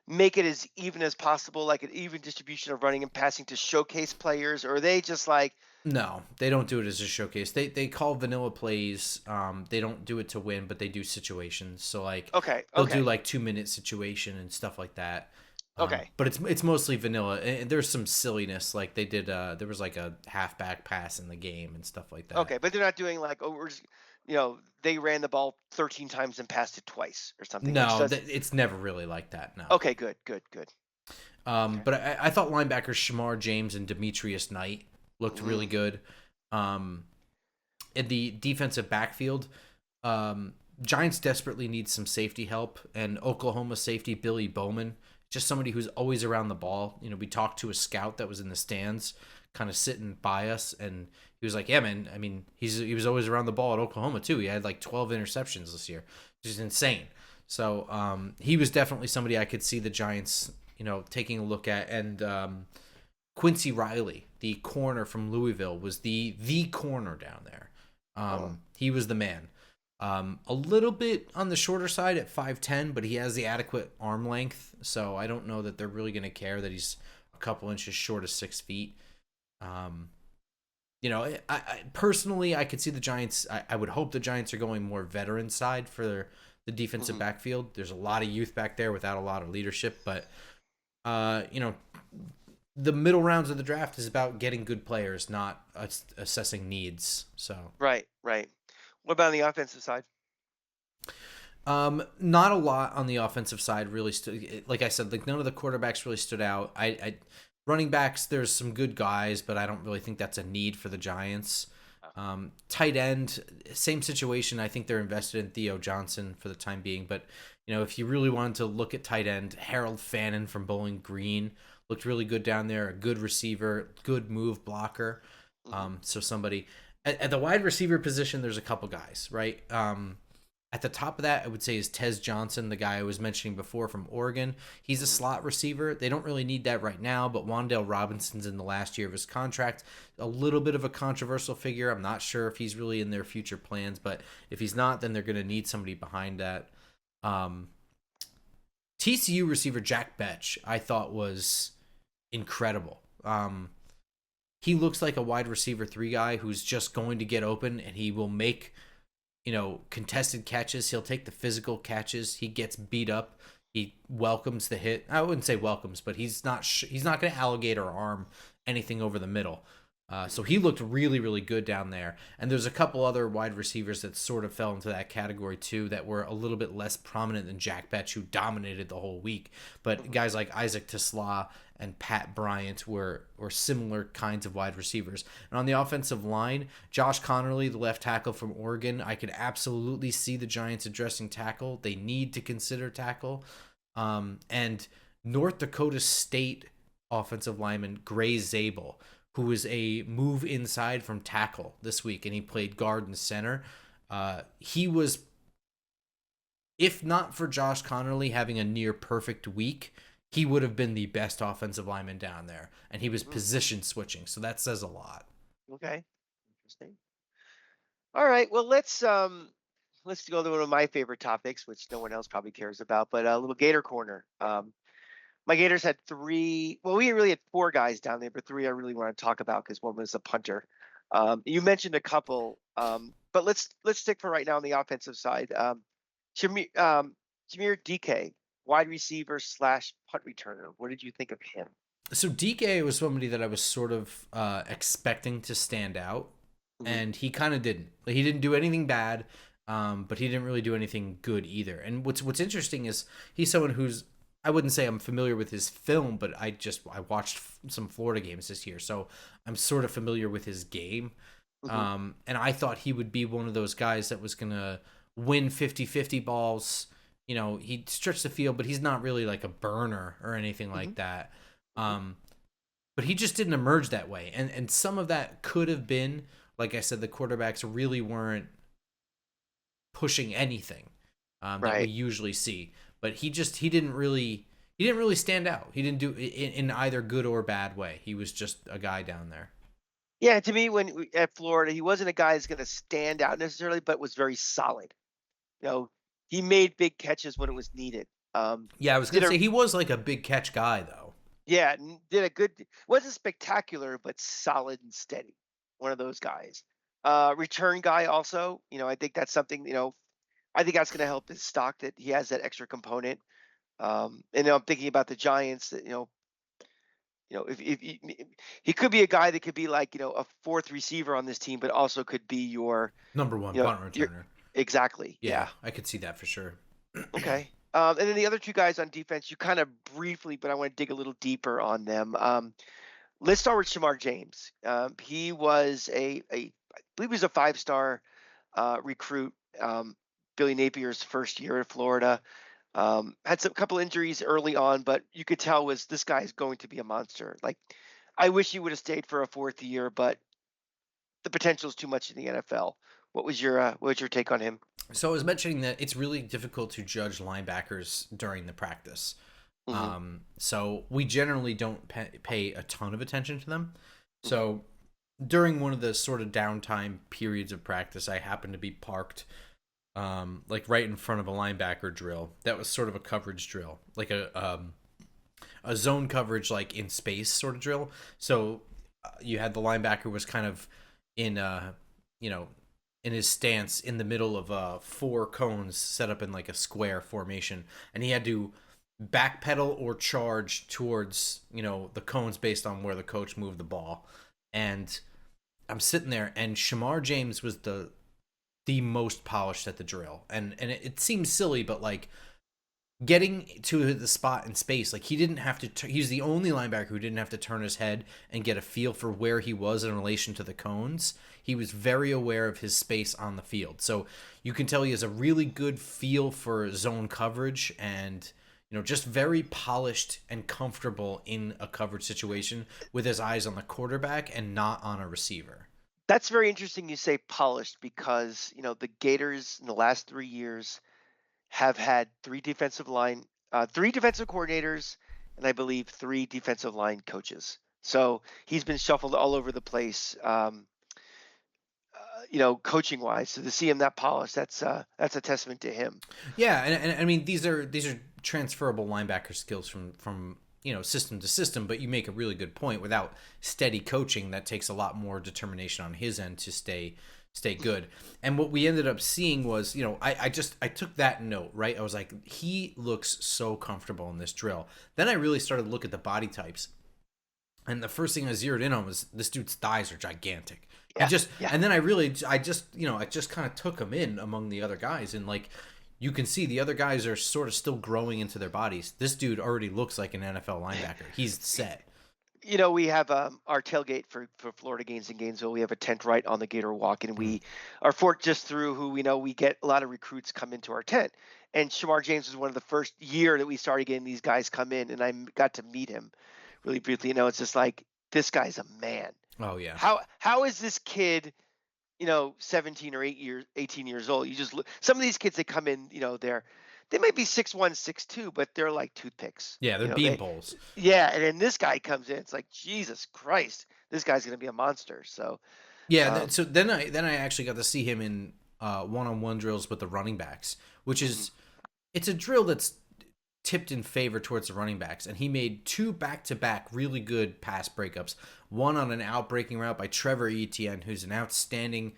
make it as even as possible, like an even distribution of running and passing to showcase players, or are they just like, No, they don't do it as a showcase. They call vanilla plays. They don't do it to win, but they do situations. So like okay, they'll do okay, like 2-minute situation and stuff like that. okay, But it's mostly vanilla. And there's some silliness like they did. There was like a halfback pass in the game and stuff like that. okay, but they're not doing like, oh, we're just, they ran the ball 13 times and passed it twice or something, which No, does. it's never really like that. No. Okay, good, good, good. Okay. But I thought linebackers Shamar James and Demetrius Knight looked really Mm. good. In the defensive backfield, Giants desperately need some safety help, and Oklahoma safety Billy Bowman, just somebody who's always around the ball. We talked to a scout that was in the stands, kind of sitting by us, and he was like, "Yeah, man. I mean, he was always around the ball at Oklahoma too. He had like 12 interceptions this year, which is insane." So he was definitely somebody I could see the Giants, taking a look at. And Quincy Riley, the corner from Louisville, was the corner down there. Oh. He was the man. A little bit on the shorter side at 5'10", but he has the adequate arm length, so I don't know that they're really going to care that he's a couple inches short of 6 feet. I personally, I could see the Giants. I would hope the Giants are going more veteran side for the defensive Hmm. backfield. There's a lot of youth back there without a lot of leadership, but uh, you know, the middle rounds of the draft is about getting good players, not assessing needs. So, Right, right. What about on the offensive side? not a lot on the offensive side really. Like I said, like none of the quarterbacks really stood out. Running backs, there's some good guys, but I don't really think that's a need for the Giants. Tight end, same situation. I think they're invested in Theo Johnson for the time being. But if you really wanted to look at tight end, Harold Fannin from Bowling Green looked really good down there. A good receiver, good move blocker. Hmm. So somebody at the wide receiver position, there's a couple guys, right? At the top of that, I would say is Tez Johnson, the guy I was mentioning before from Oregon. He's a Hmm. slot receiver. They don't really need that right now, but Wan'Dale Robinson's in the last year of his contract. A little bit of a controversial figure. I'm not sure if he's really in their future plans, but if he's not, then they're going to need somebody behind that. Um, TCU receiver Jack Betch, I thought was incredible. He looks like a wide receiver 3 guy who's just going to get open, and he will make contested catches. He'll take the physical catches. He gets beat up. He welcomes the hit. I wouldn't say welcomes, but he's not going to alligator arm anything over the middle. So he looked really, really good down there. And there's a couple other wide receivers that sort of fell into that category too that were a little bit less prominent than Jack Betch, who dominated the whole week. But Mhm. guys like Isaac Tesla and Pat Bryant were similar kinds of wide receivers. And on the offensive line, Josh Connerly, the left tackle from Oregon, I could absolutely see the Giants addressing tackle. They need to consider tackle. And North Dakota State offensive lineman Gray Zabel, who is a move inside from tackle this week, and he played guard and center. He was, if not for Josh Connerly having a near perfect week, he would have been the best offensive lineman down there, and he was Mm, position switching, so that says a lot. okay, interesting. All right, well let's go to one of my favorite topics, which no one else probably cares about, but a little Gator corner. My Gators had three. Well, we really had four guys down there, but three I really want to talk about because one was a punter. You mentioned a couple, but let's stick for right now on the offensive side. Jameer DK, wide receiver slash punt returner. What did you think of him? So DK was somebody that I was sort of expecting to stand out, Hmm. and he kind of didn't. Like, he didn't do anything bad, but he didn't really do anything good either. And what's interesting is he's someone who's, I wouldn't say I'm familiar with his film, but I watched some Florida games this year, so I'm sort of familiar with his game. Hmm. And I thought he would be one of those guys that was gonna win 50-50 balls. He'd stretch the field, but he's not really like a burner or anything Hmm. like that. Hmm. Um, but he just didn't emerge that way, and some of that could have been, like I said, the quarterbacks really weren't pushing anything that we Right. usually see. But he didn't really stand out. He didn't do in either good or bad way. He was just a guy down there. Yeah, to me, at Florida, he wasn't a guy that's going to stand out necessarily, but was very solid. You know, he made big catches when it was needed. Um, Yeah, I was did gonna a say he was like a big catch guy though. Yeah, did a good. Wasn't spectacular, but solid and steady. One of those guys. Return guy also. I think that's something. I think that's going to help his stock that he has that extra component. And I'm thinking about the Giants. That if he could be a guy that could be like a fourth receiver on this team, but also could be Number one you know punt your returner. exactly. Yeah, Yeah. I could see that for sure. Okay. And then the other two guys on defense, you kind of briefly, but I want to dig a little deeper on them. Let's start with Shamar James. He was I believe he was a five-star recruit. Billy Napier's first year at Florida. Had some couple injuries early on, but you could tell was this guy is going to be a monster. Like, I wish he would have stayed for a fourth year, but the potential is too much in the NFL. What was your take on him? So I was mentioning that it's really difficult to judge linebackers during the practice. Hmm. So we generally don't pay a ton of attention to them. Hmm. So during one of the sort of downtime periods of practice, I happened to be parked like right in front of a linebacker drill. That was sort of a coverage drill, like a zone coverage, like in space sort of drill. So you had the linebacker was kind of in you know in his stance in the middle of four cones set up in like a square formation, and he had to backpedal or charge towards the cones based on where the coach moved the ball. And I'm sitting there, and Shamar James was the most polished at the drill, and it seems silly, but like getting to the spot in space, like he didn't have to he's the only linebacker who didn't have to turn his head and get a feel for where he was in relation to the cones. He was very aware of his space on the field, so you can tell he has a really good feel for zone coverage, and just very polished and comfortable in a coverage situation with his eyes on the quarterback and not on a receiver. That's very interesting you say polished because, the Gators in the last 3 years have had three defensive coordinators, and I believe three defensive line coaches. So he's been shuffled all over the place, coaching wise. So to see him that polished, that's a testament to him. Yeah, and I mean these are transferable linebacker skills from system to system, but you make a really good point. Without steady coaching, that takes a lot more determination on his end to stay good. And what we ended up seeing was, I took that note, right? I was like, he looks so comfortable in this drill. Then I really started to look at the body types. And the first thing I zeroed in on was this dude's thighs are gigantic. Yeah, yeah. And then I just, I just kind of took him in among the other guys. And like, you can see the other guys are sort of still growing into their bodies. This dude already looks like an NFL linebacker. He's set. We have our tailgate for Florida games in Gainesville. We have a tent right on the Gator Walk, and Mm. we are fortunate just through who we know. We get a lot of recruits come into our tent, and Shamar James was one of the first year that we started getting these guys come in, and I got to meet him really briefly. It's just like this guy's a man. Oh, yeah. How is this kid? 17 or 18 years old. You just look, some of these kids that come in, they might be 6'1", 6'2", but they're like toothpicks. Yeah, they're bean poles. Yeah, and then this guy comes in, it's like Jesus Christ, this guy's gonna be a monster. So Yeah, so then I actually got to see him in one-on-one drills with the running backs, which mhm, is it's a drill that's tipped in favor towards the running backs, and he made 2 back-to-back really good pass breakups. One on an out-breaking route by Trevor Etienne, who's an outstanding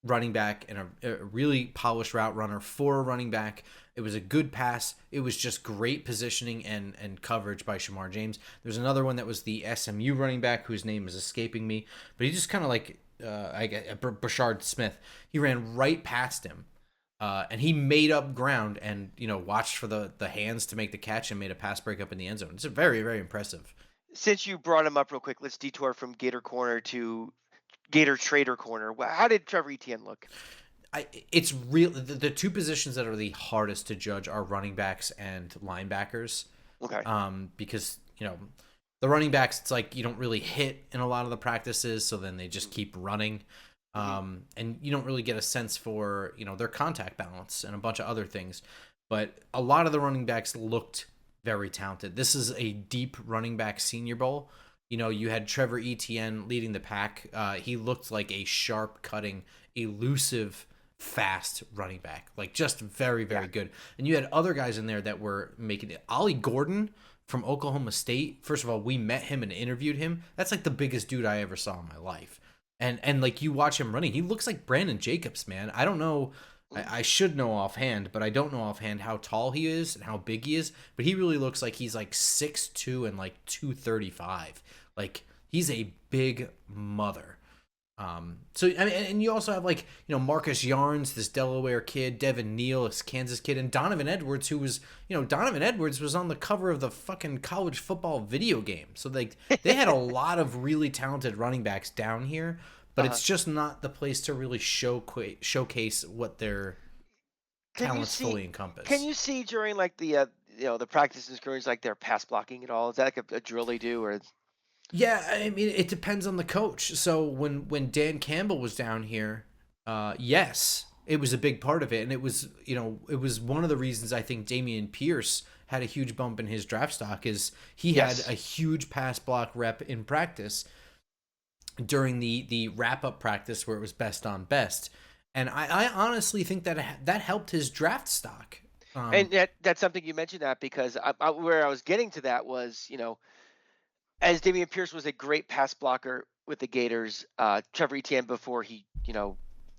running back and a really polished route runner for a running back. It was a good pass. It was just great positioning and coverage by Shamar James. There's another one that was the SMU running back whose name is escaping me, but he just kind of like Brashard Smith. He ran right past him. And he made up ground and watched for the hands to make the catch and made a pass breakup in the end zone. It's very, very impressive. since you brought him up real quick, let's detour from Gator Corner to Gator Trader Corner. How did Trevor Etienne look? It's real. The 2 positions that are the hardest to judge are running backs and linebackers. Okay. Because the running backs, it's like you don't really hit in a lot of the practices, so then they just keep running. And you don't really get a sense for their contact balance and a bunch of other things. But a lot of the running backs looked very talented. This is a deep running back Senior Bowl. You had Trevor Etienne leading the pack. He looked like a sharp cutting, elusive, fast running back, like just very, very good. And you had other guys in there that were making it. Ollie Gordon from Oklahoma State. First of all, we met him and interviewed him. That's like the biggest dude I ever saw in my life. And like you watch him running, he looks like Brandon Jacobs, man. I don't know. I should know offhand, but I don't know offhand how tall he is and how big he is. But he really looks like he's like 6'2" and like 235. Like he's a big mother. So I mean, and you also have like Marcus Yarns, this Delaware kid, Devin Neal, this Kansas kid, and Donovan Edwards, who was Donovan Edwards was on the cover of the fucking college football video game. So they had a lot of really talented running backs down here, but it's just not the place to really showcase what their Can you talents see? fully Can encompass. you see during like the practice and scrimmage like their pass blocking at all? Is that like a drill they do or? Yeah, I mean, it depends on the coach. So when Dan Campbell was down here, yes, it was a big part of it, and it was it was one of the reasons I think Damian Pierce had a huge bump in his draft stock is he had Yes. a huge pass block rep in practice during the wrap up practice where it was best on best, and I honestly think that helped his draft stock. And that's something you mentioned that because where I was getting to that was, as Damian Pierce was a great pass blocker with the Gators, Trevor Etienne before he,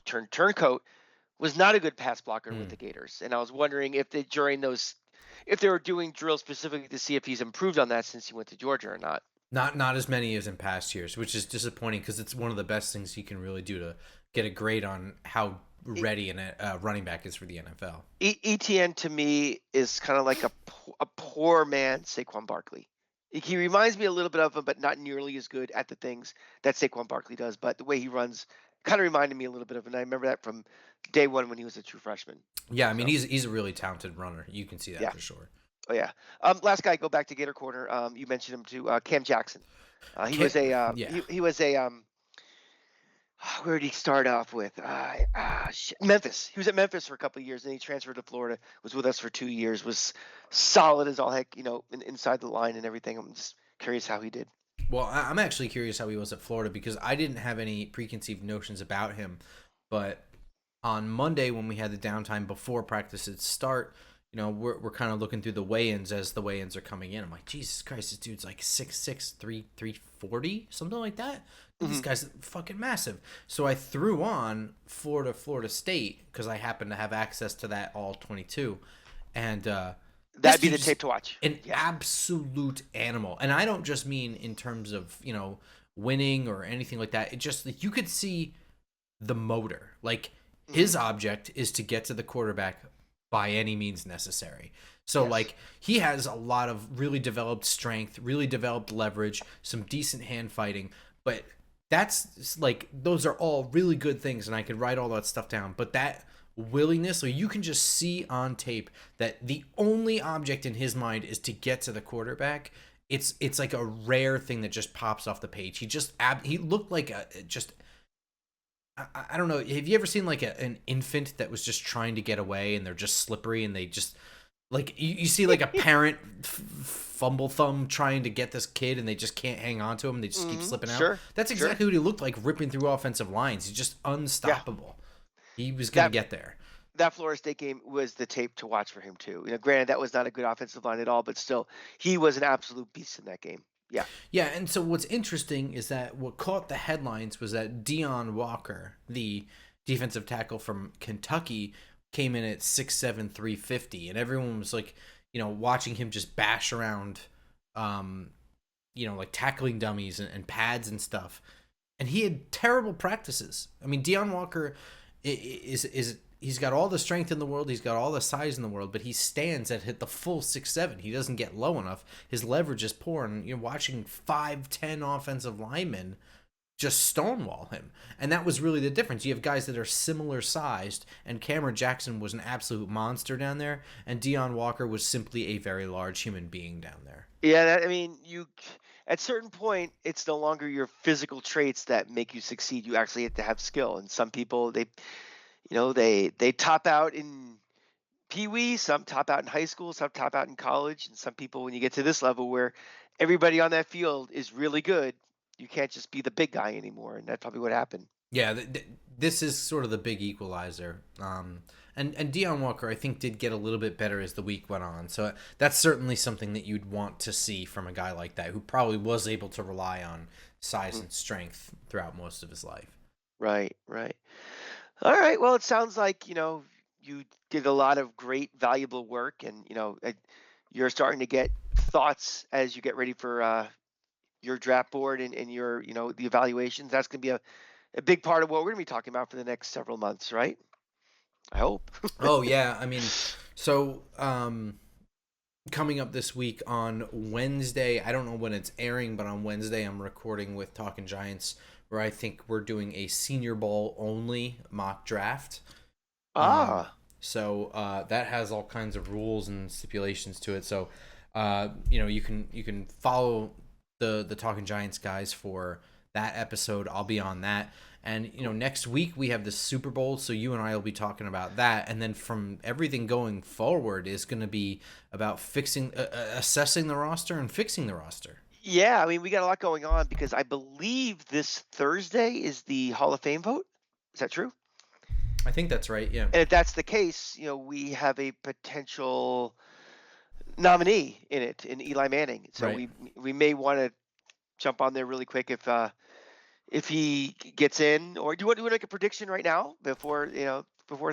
turned turncoat was not a good pass blocker with Mm. the Gators. And I was wondering if if they were doing drills specifically to see if he's improved on that since he went to Georgia or not. Not as many as in past years, which is disappointing because it's one of the best things you can really do to get a grade on how E- ready a running back is for the NFL. Etienne to me is kind of like a poor man Saquon Barkley. He reminds me a little bit of him, but not nearly as good at the things that Saquon Barkley does. But the way he runs kind of reminded me a little bit of him. And I remember that from day one when he was a true freshman. Yeah, I mean So he's a really talented runner. You can see that yeah, for sure. oh yeah. Last guy, go back to Gator Corner. You mentioned him too, Cam Jackson. He was a Yeah. he was a where did he start off with? Memphis. He was at Memphis for a couple of years, and he transferred to Florida. Was with us for 2 years. Was solid as all heck, inside the line and everything. I'm just curious how he did. Well, I'm actually curious how he was at Florida because I didn't have any preconceived notions about him. But on Monday when we had the downtime before practices start, we're kind of looking through the weigh-ins as the weigh-ins are coming in. I'm like, Jesus Christ, this dude's like 6'6", 340, something like that. This Hmm. guy's fucking massive. So I threw on Florida State because I happened to have access to that all 22, and This That'd be dude the is tape to watch. an Yeah. absolute animal, and I don't just mean in terms of winning or anything like that. It just like you could see the motor. Like Hmm. his object is to get to the quarterback by any means necessary. So Yes. like he has a lot of really developed strength, really developed leverage, some decent hand fighting, but that's like those are all really good things and I could write all that stuff down, but that willingness, so you can just see on tape that the only object in his mind is to get to the quarterback. It's like a rare thing that just pops off the page. He looked like a just I don't know. Have you ever seen like an infant that was just trying to get away and they're just slippery and they just like you see like a parent fumble thumb trying to get this kid and they just can't hang on to him and they just keep Hmm. slipping out. Sure. That's Sure. exactly what he looked like ripping through offensive lines. He's just Yeah. unstoppable. He was gonna That get there. that Florida State game was the tape to watch for him too. Granted that was not a good offensive line at all, but still, he was an absolute beast in that game. Yeah. Yeah, and so what's interesting is that what caught the headlines was that Deion Walker, the defensive tackle from Kentucky, came in at 6'7", 350, and everyone was like, watching him just bash around, like tackling dummies and pads and stuff. And he had terrible practices. I mean, Deion Walker is he's got all the strength in the world, he's got all the size in the world, but he stands at hit the full 6'7". He doesn't get low enough. His leverage is poor, and you're watching 5'10" offensive linemen just stonewall him. And that was really the difference. You have guys that are similar sized, and Cameron Jackson was an absolute monster down there, and Deion Walker was simply a very large human being down there. Yeah, I mean, you at certain point, it's no longer your physical traits that make you succeed. You actually have to have skill. And some people, they top out in Pee Wee, some top out in high school, some top out in college, and some people, when you get to this level where everybody on that field is really good, you can't just be the big guy anymore. And that's probably what happened. Yeah, this is sort of the big equalizer. And Deion Walker, I think, did get a little bit better as the week went on. So that's certainly something that you'd want to see from a guy like that, who probably was able to rely on size Mm. and strength throughout most of his life. Right, right. All right. Well, it sounds like, you did a lot of great, valuable work, and, you're starting to get thoughts as you get ready for your draft board and your, the evaluations. That's going to be a big part of what we're going to be talking about for the next several months, right? I hope. Oh yeah, I mean, so coming up this week on Wednesday, I don't know when it's airing, but on Wednesday I'm recording with Talking Giants, where I think we're doing a Senior Bowl only mock draft. Um, Ah, so that has all kinds of rules and stipulations to it. So you can follow the Talking Giants guys for that episode. I'll be on that. And cool. next week we have the Super Bowl, so you and I will be talking about that. And then from everything going forward is going to be about assessing the roster and fixing the roster. Yeah, I mean, we got a lot going on because I believe this Thursday is the Hall of Fame vote. Is that true? I think that's right. Yeah. And if that's the case, we have a potential nominee in it, in Eli Manning. So Right. we may want to jump on there really quick if he gets in, or do you want to make a prediction right now before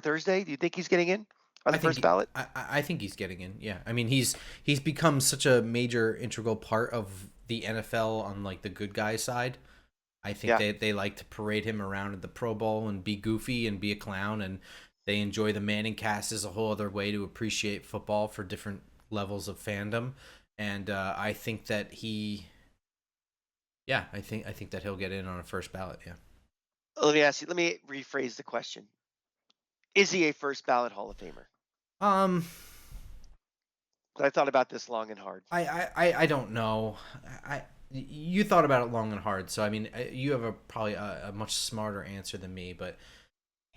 Thursday? Do you think he's getting in on I the think first ballot? I think he's getting in. Yeah, I mean he's become such a major integral part of the NFL on like the good guy side. I think Yeah. they like to parade him around at the Pro Bowl and be goofy and be a clown, and they enjoy the Manning cast as a whole other way to appreciate football for different levels of fandom. And I think that I think that he'll get in on a first ballot. Yeah. Let me rephrase the question. Is he a first ballot Hall of Famer? Um, 'Cause I thought about this long and hard. I don't know. You thought about it long and hard, so I mean, you have probably a much smarter answer than me. But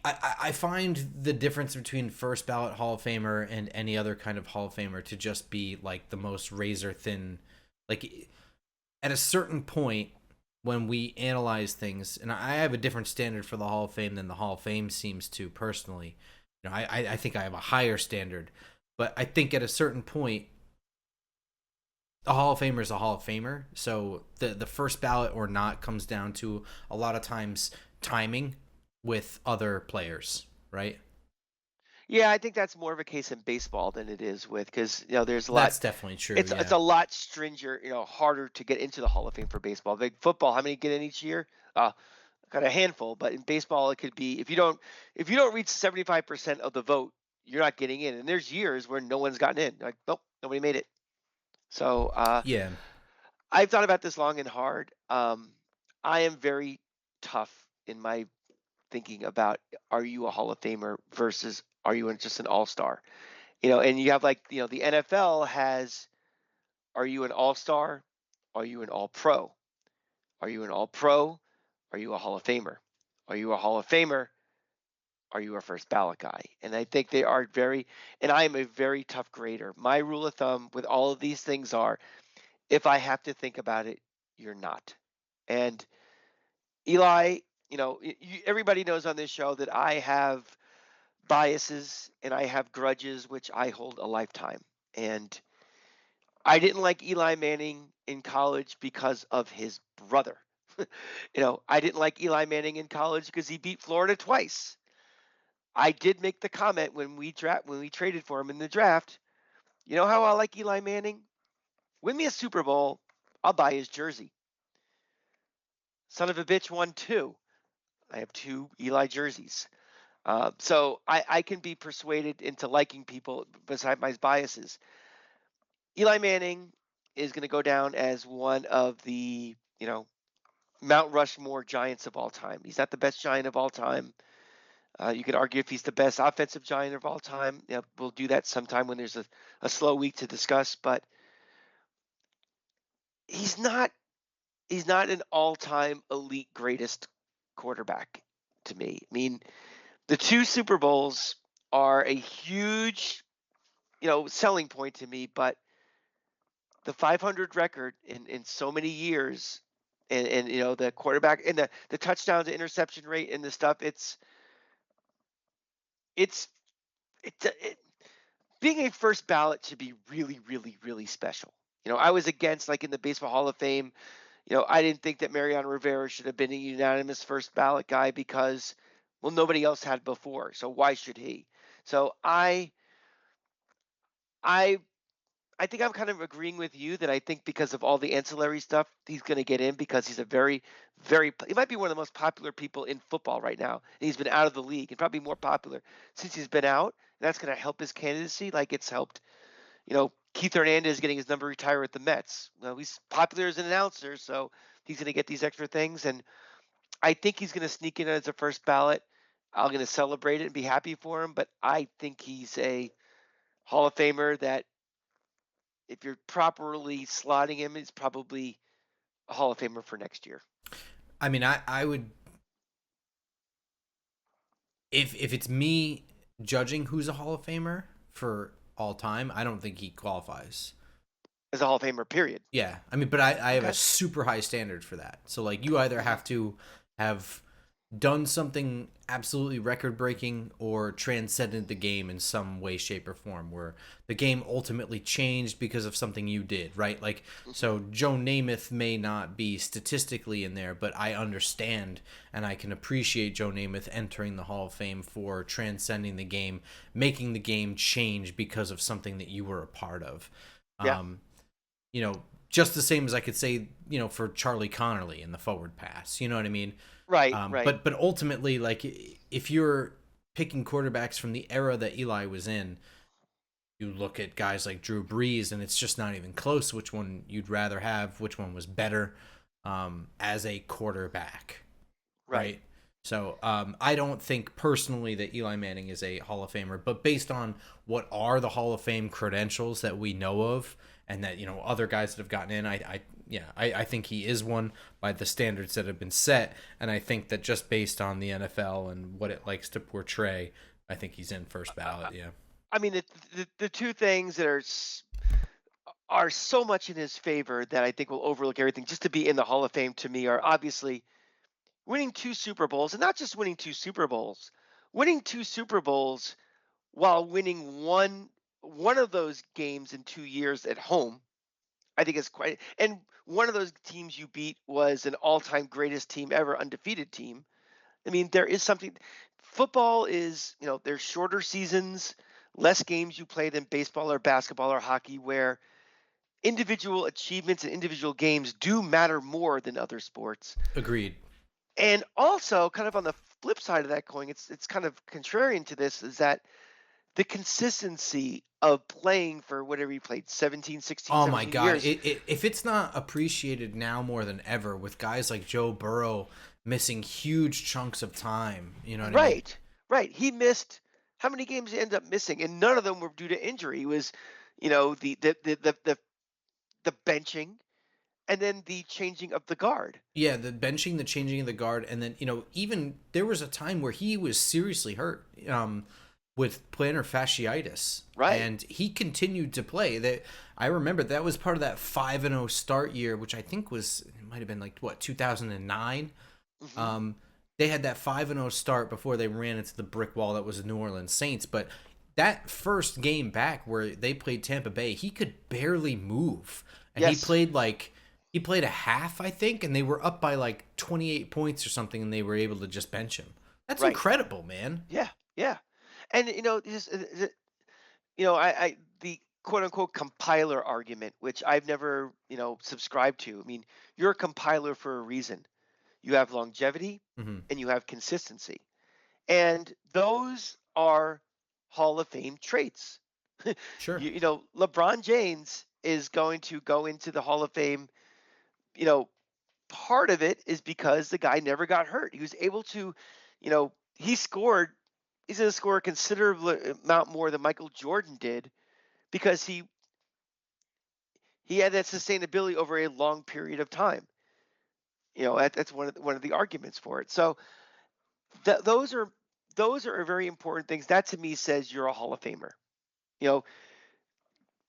I find the difference between first ballot Hall of Famer and any other kind of Hall of Famer to just be like the most razor thin. Like at a certain point, when we analyze things, and I have a different standard for the Hall of Fame than the Hall of Fame seems to personally. I think I have a higher standard, but I think at a certain point, a Hall of Famer is a Hall of Famer. So the first ballot or not comes down to a lot of times timing with other players, right? Yeah, I think that's more of a case in baseball than it is with, because there's a lot. That's definitely true. It's Yeah. a lot stringent, harder to get into the Hall of Fame for baseball. Like football, how many get in each year? Got a handful, but in baseball it could be, if you don't reach 75% of the vote, you're not getting in. And there's years where no one's gotten in. Like, nope, nobody made it. So Yeah. I've thought about this long and hard. I am very tough in my thinking about, are you a Hall of Famer versus are you just an All Star? And you have, like, the NFL has, are you an All Star? Are you an All Pro? Are you an All Pro? Are you a Hall of Famer? Are you a Hall of Famer? Are you a first ballot guy? And I think they are very, and I am a very tough grader. My rule of thumb with all of these things are, if I have to think about it, you're not. And Eli, everybody knows on this show that I have biases and I have grudges, which I hold a lifetime. And I didn't like Eli Manning in college because of his brother. I didn't like Eli Manning in college because he beat Florida twice. I did make the comment when we traded for him in the draft. You know how I like Eli Manning? Win me a Super Bowl, I'll buy his jersey. Son of a bitch won two. I have two Eli jerseys. So I can be persuaded into liking people beside my biases. Eli Manning is going to go down as one of the, Mount Rushmore giants of all time. He's not the best giant of all time. You could argue if he's the best offensive giant of all time. We'll do that sometime when there's a slow week to discuss. But he's not he's not an all-time elite greatest quarterback to me. I mean, the two Super Bowls are a huge, selling point to me, but the 500 record in so many years, and the quarterback and the touchdown to interception rate and the stuff, it's it being a first ballot should be really, really, really special. I was against, like, in the Baseball Hall of Fame. I didn't think that Mariano Rivera should have been a unanimous first ballot guy because, well, nobody else had before. So why should he? So I I think I'm kind of agreeing with you that I think because of all the ancillary stuff, he's going to get in because he's a very, very, he might be one of the most popular people in football right now. And he's been out of the league and probably more popular since he's been out. And that's going to help his candidacy like it's helped, Keith Hernandez getting his number retired with the Mets. Well, he's popular as an announcer, so he's going to get these extra things. And I think he's going to sneak in as a first ballot. I'm going to celebrate it and be happy for him. But I think he's a Hall of Famer that, if you're properly slotting him, is probably a Hall of Famer for next year. I mean, I would, if it's me judging who's a Hall of Famer for all time, I don't think he qualifies. As a Hall of Famer, period. Yeah, I mean, but I have a Okay. super high standard for that. So like, you either Hmm. have to have done something absolutely record breaking or transcended the game in some way, shape, or form, where the game ultimately changed because of something you did, right? Like, Hmm. so Joe Namath may not be statistically in there, but I understand and I can appreciate Joe Namath entering the Hall of Fame for transcending the game, making the game change because of something that you were a part of. Yeah. Um, just the same as I could say, for Charlie Connerly in the forward pass. You know what I mean? Right. Um, Right. but but ultimately, like, if you're picking quarterbacks from the era that Eli was in, you look at guys like Drew Brees, and it's just not even close. Which one you'd rather have? Which one was better as a quarterback? Right. Right. So I don't think personally that Eli Manning is a Hall of Famer, but based on what are the Hall of Fame credentials that we know of, and that other guys that have gotten in, I think he is one by the standards that have been set, and I think that just based on the NFL and what it likes to portray, I think he's in first Uh, ballot. Yeah. I mean, the two things that are so much in his favor that I think will overlook everything just to be in the Hall of Fame to me are obviously winning two Super Bowls, and not just winning two Super Bowls while winning one of those games in 2 years at home. I think it's quite, and one of those teams you beat was an all-time greatest team ever, undefeated team. I mean, there is something. football is, there's shorter seasons, less games you play than baseball or basketball or hockey, where individual achievements and individual games do matter more than other sports. Agreed. And also, kind of on the flip side of that coin, it's kind of contrarian to this, is that the consistency of playing for whatever you played, 17, 16, Oh my 17 God! years. If it's not appreciated now more than ever, with guys like Joe Burrow missing huge chunks of time, you know what I mean? Right, right. He missed, how many games he ended up missing, and none of them were due to injury. It was, the benching, and then the changing of the guard. Yeah, the benching, the changing of the guard, and then even there was a time where he was seriously hurt with plantar fasciitis, Right. and he continued to play. That I remember that was part of that 5-0 start year, which I think it might have been like what 2009. Hmm. They had that 5-0 start before they ran into the brick wall that was the New Orleans Saints, but that first game back where they played Tampa Bay, he could barely move, and Yes. he played a half, I think, and they were up by like 28 points or something, and they were able to just bench him. That's Right. incredible, man. Yeah. Yeah. And the quote unquote compiler argument, which I've never subscribed to. I mean, you're a compiler for a reason. You have longevity Hmm. and you have consistency, and those are Hall of Fame traits. Sure. LeBron James is going to go into the Hall of Fame. You know, Part of it is because the guy never got hurt. He was able to, he scored. He's going to score a considerable amount more than Michael Jordan did because he had that sustainability over a long period of time. That's one of the arguments for it. So those are very important things. That to me says you're a Hall of Famer. You know,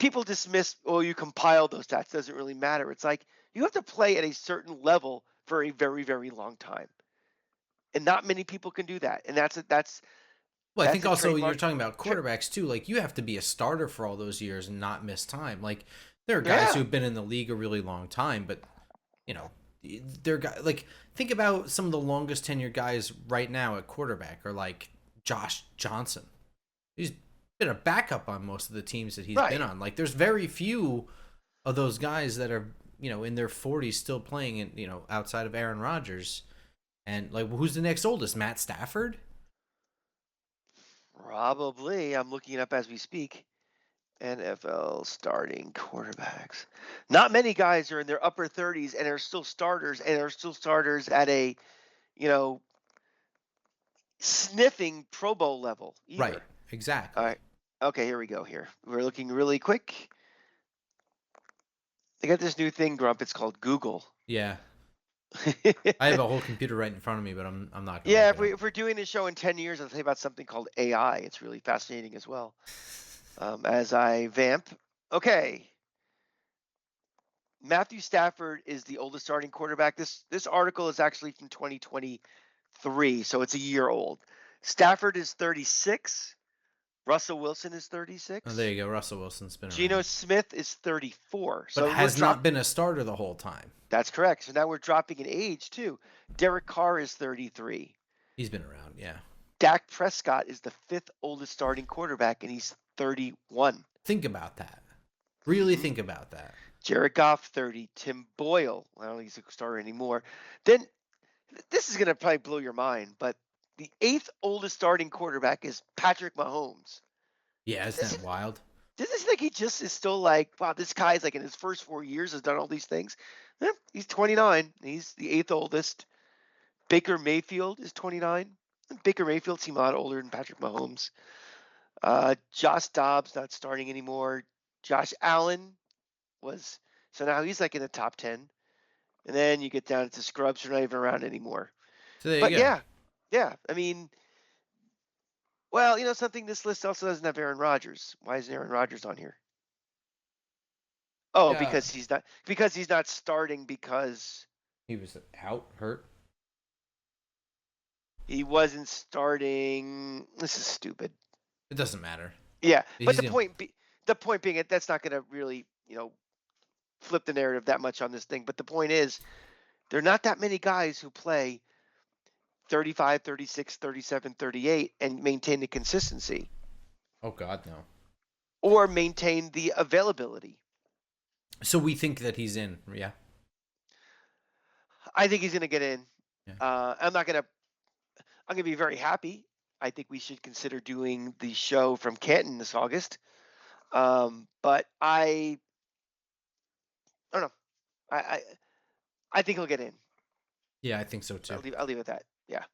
People dismiss, oh, you compile those stats, doesn't really matter. It's like you have to play at a certain level for a very, very long time, and not many people can do that. And Well, I that's think a also you're trademark. talking about Sure. quarterbacks too. Like you have to be a starter for all those years and not miss time. Like there are guys Yeah. who've been in the league a really long time, but you know, they're like think about some of the longest tenured guys right now at quarterback are like Josh Johnson. He's been a backup on most of the teams that he's been Right. on. Like there's very few of those guys that are in their 40s still playing, and outside of Aaron Rodgers. And like who's the next oldest? Matt Stafford. Probably. I'm looking it up as we speak. NFL starting quarterbacks. Not many guys are in their upper 30s and are still starters, and are still starters at a, you know, sniffing Pro Bowl level Right. either. All Exactly. right. Okay, here we go here. We're looking really quick. They got this new thing, Grump. It's called Google. Yeah. I have a whole computer right in front of me, but I'm not gonna Yeah, look if, it we, up. if we're doing this show in 10 years, I'll tell you about something called AI. It's really fascinating as well. As I vamp. Okay. Matthew Stafford is the oldest starting quarterback. This article is actually from 2023, so it's a year old. Stafford is 36. Russell Wilson is Oh, there 36. you go. Russell Wilson's been Geno around, Smith is 34. but So we're has not drop. been a starter the whole time. That's correct. So now we're dropping in age too. Derek Carr is 33. He's been around, yeah. Dak Prescott is the fifth oldest starting quarterback, and he's 31. Think about that. Really Mm-hmm. think about that. Jared Goff, 30. Tim Boyle, I don't think he's a starter anymore. Then this is going to probably blow your mind, but the eighth oldest starting quarterback is Patrick Mahomes. Yeah, isn't Does that wild? this think he just is still like, wow, this guy's like in his first 4 years has done all these things? He's 29. He's the eighth oldest. Baker Mayfield is 29. Baker Mayfield seemed a lot older than Patrick Mahomes. Josh Dobbs not starting anymore. Josh Allen was, so now he's like in the top 10. And then you get down to scrubs who are not even around anymore. So there you But go. yeah. I mean, well, something, this list also doesn't have Aaron Rodgers. Why isn't Aaron Rodgers on here? Oh, Yeah, because he's not starting because he was out, hurt. he wasn't starting. This is stupid. It doesn't matter. Yeah, but He's the point being that's not going to really, flip the narrative that much on this thing. But the point is, there are not that many guys who play 35, 36, 37, 38 and maintain the consistency Oh God, no. or maintain the availability. So we think that he's in, yeah. I think he's going to get in. Yeah. I'm going to be very happy. I think we should consider doing the show from Canton this August. But I don't know. I think he'll get in. Yeah, I think so too. I'll leave it at that. Yeah.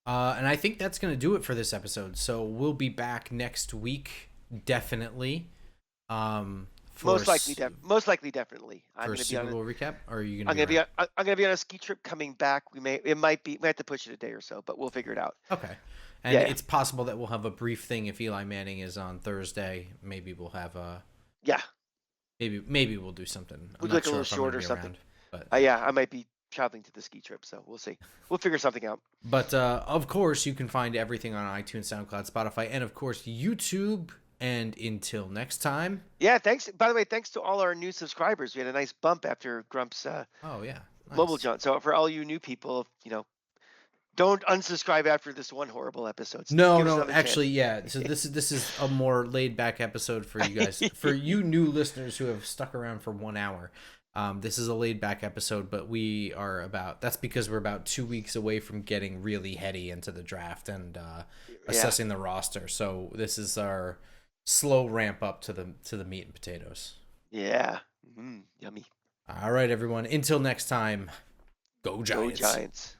And I think that's going to do it for this episode. So we'll be back next week, definitely. Most likely, definitely. For a Super Bowl recap, or are you I'm going to be? I'm gonna be on a ski trip coming back. We might have to push it a day or so, but we'll figure it out. Okay. And Yeah. it's possible that we'll have a brief thing if Eli Manning is on Thursday. Maybe we'll have a. Yeah. Maybe we'll do something. I'm We'll do not like a sure little if I'm short going or to be something. around, but Yeah, I might be traveling to the ski trip, so we'll see. We'll figure something out. But of course, you can find everything on iTunes, SoundCloud, Spotify, and of course YouTube. And until next time. Yeah, thanks. By the way, thanks to all our new subscribers. We had a nice bump after Grump's Oh yeah, nice. mobile jaunt. So for all you new people, don't unsubscribe after this one horrible episode. No, actually, yeah. So this is a more laid back episode for you guys. For you new listeners who have stuck around for 1 hour. This is a laid back episode, but that's because we're about 2 weeks away from getting really heady into the draft and assessing the roster. So this is our slow ramp up to the meat and potatoes. Yeah. Yummy. All right, everyone. Until next time, go Giants. Go Giants.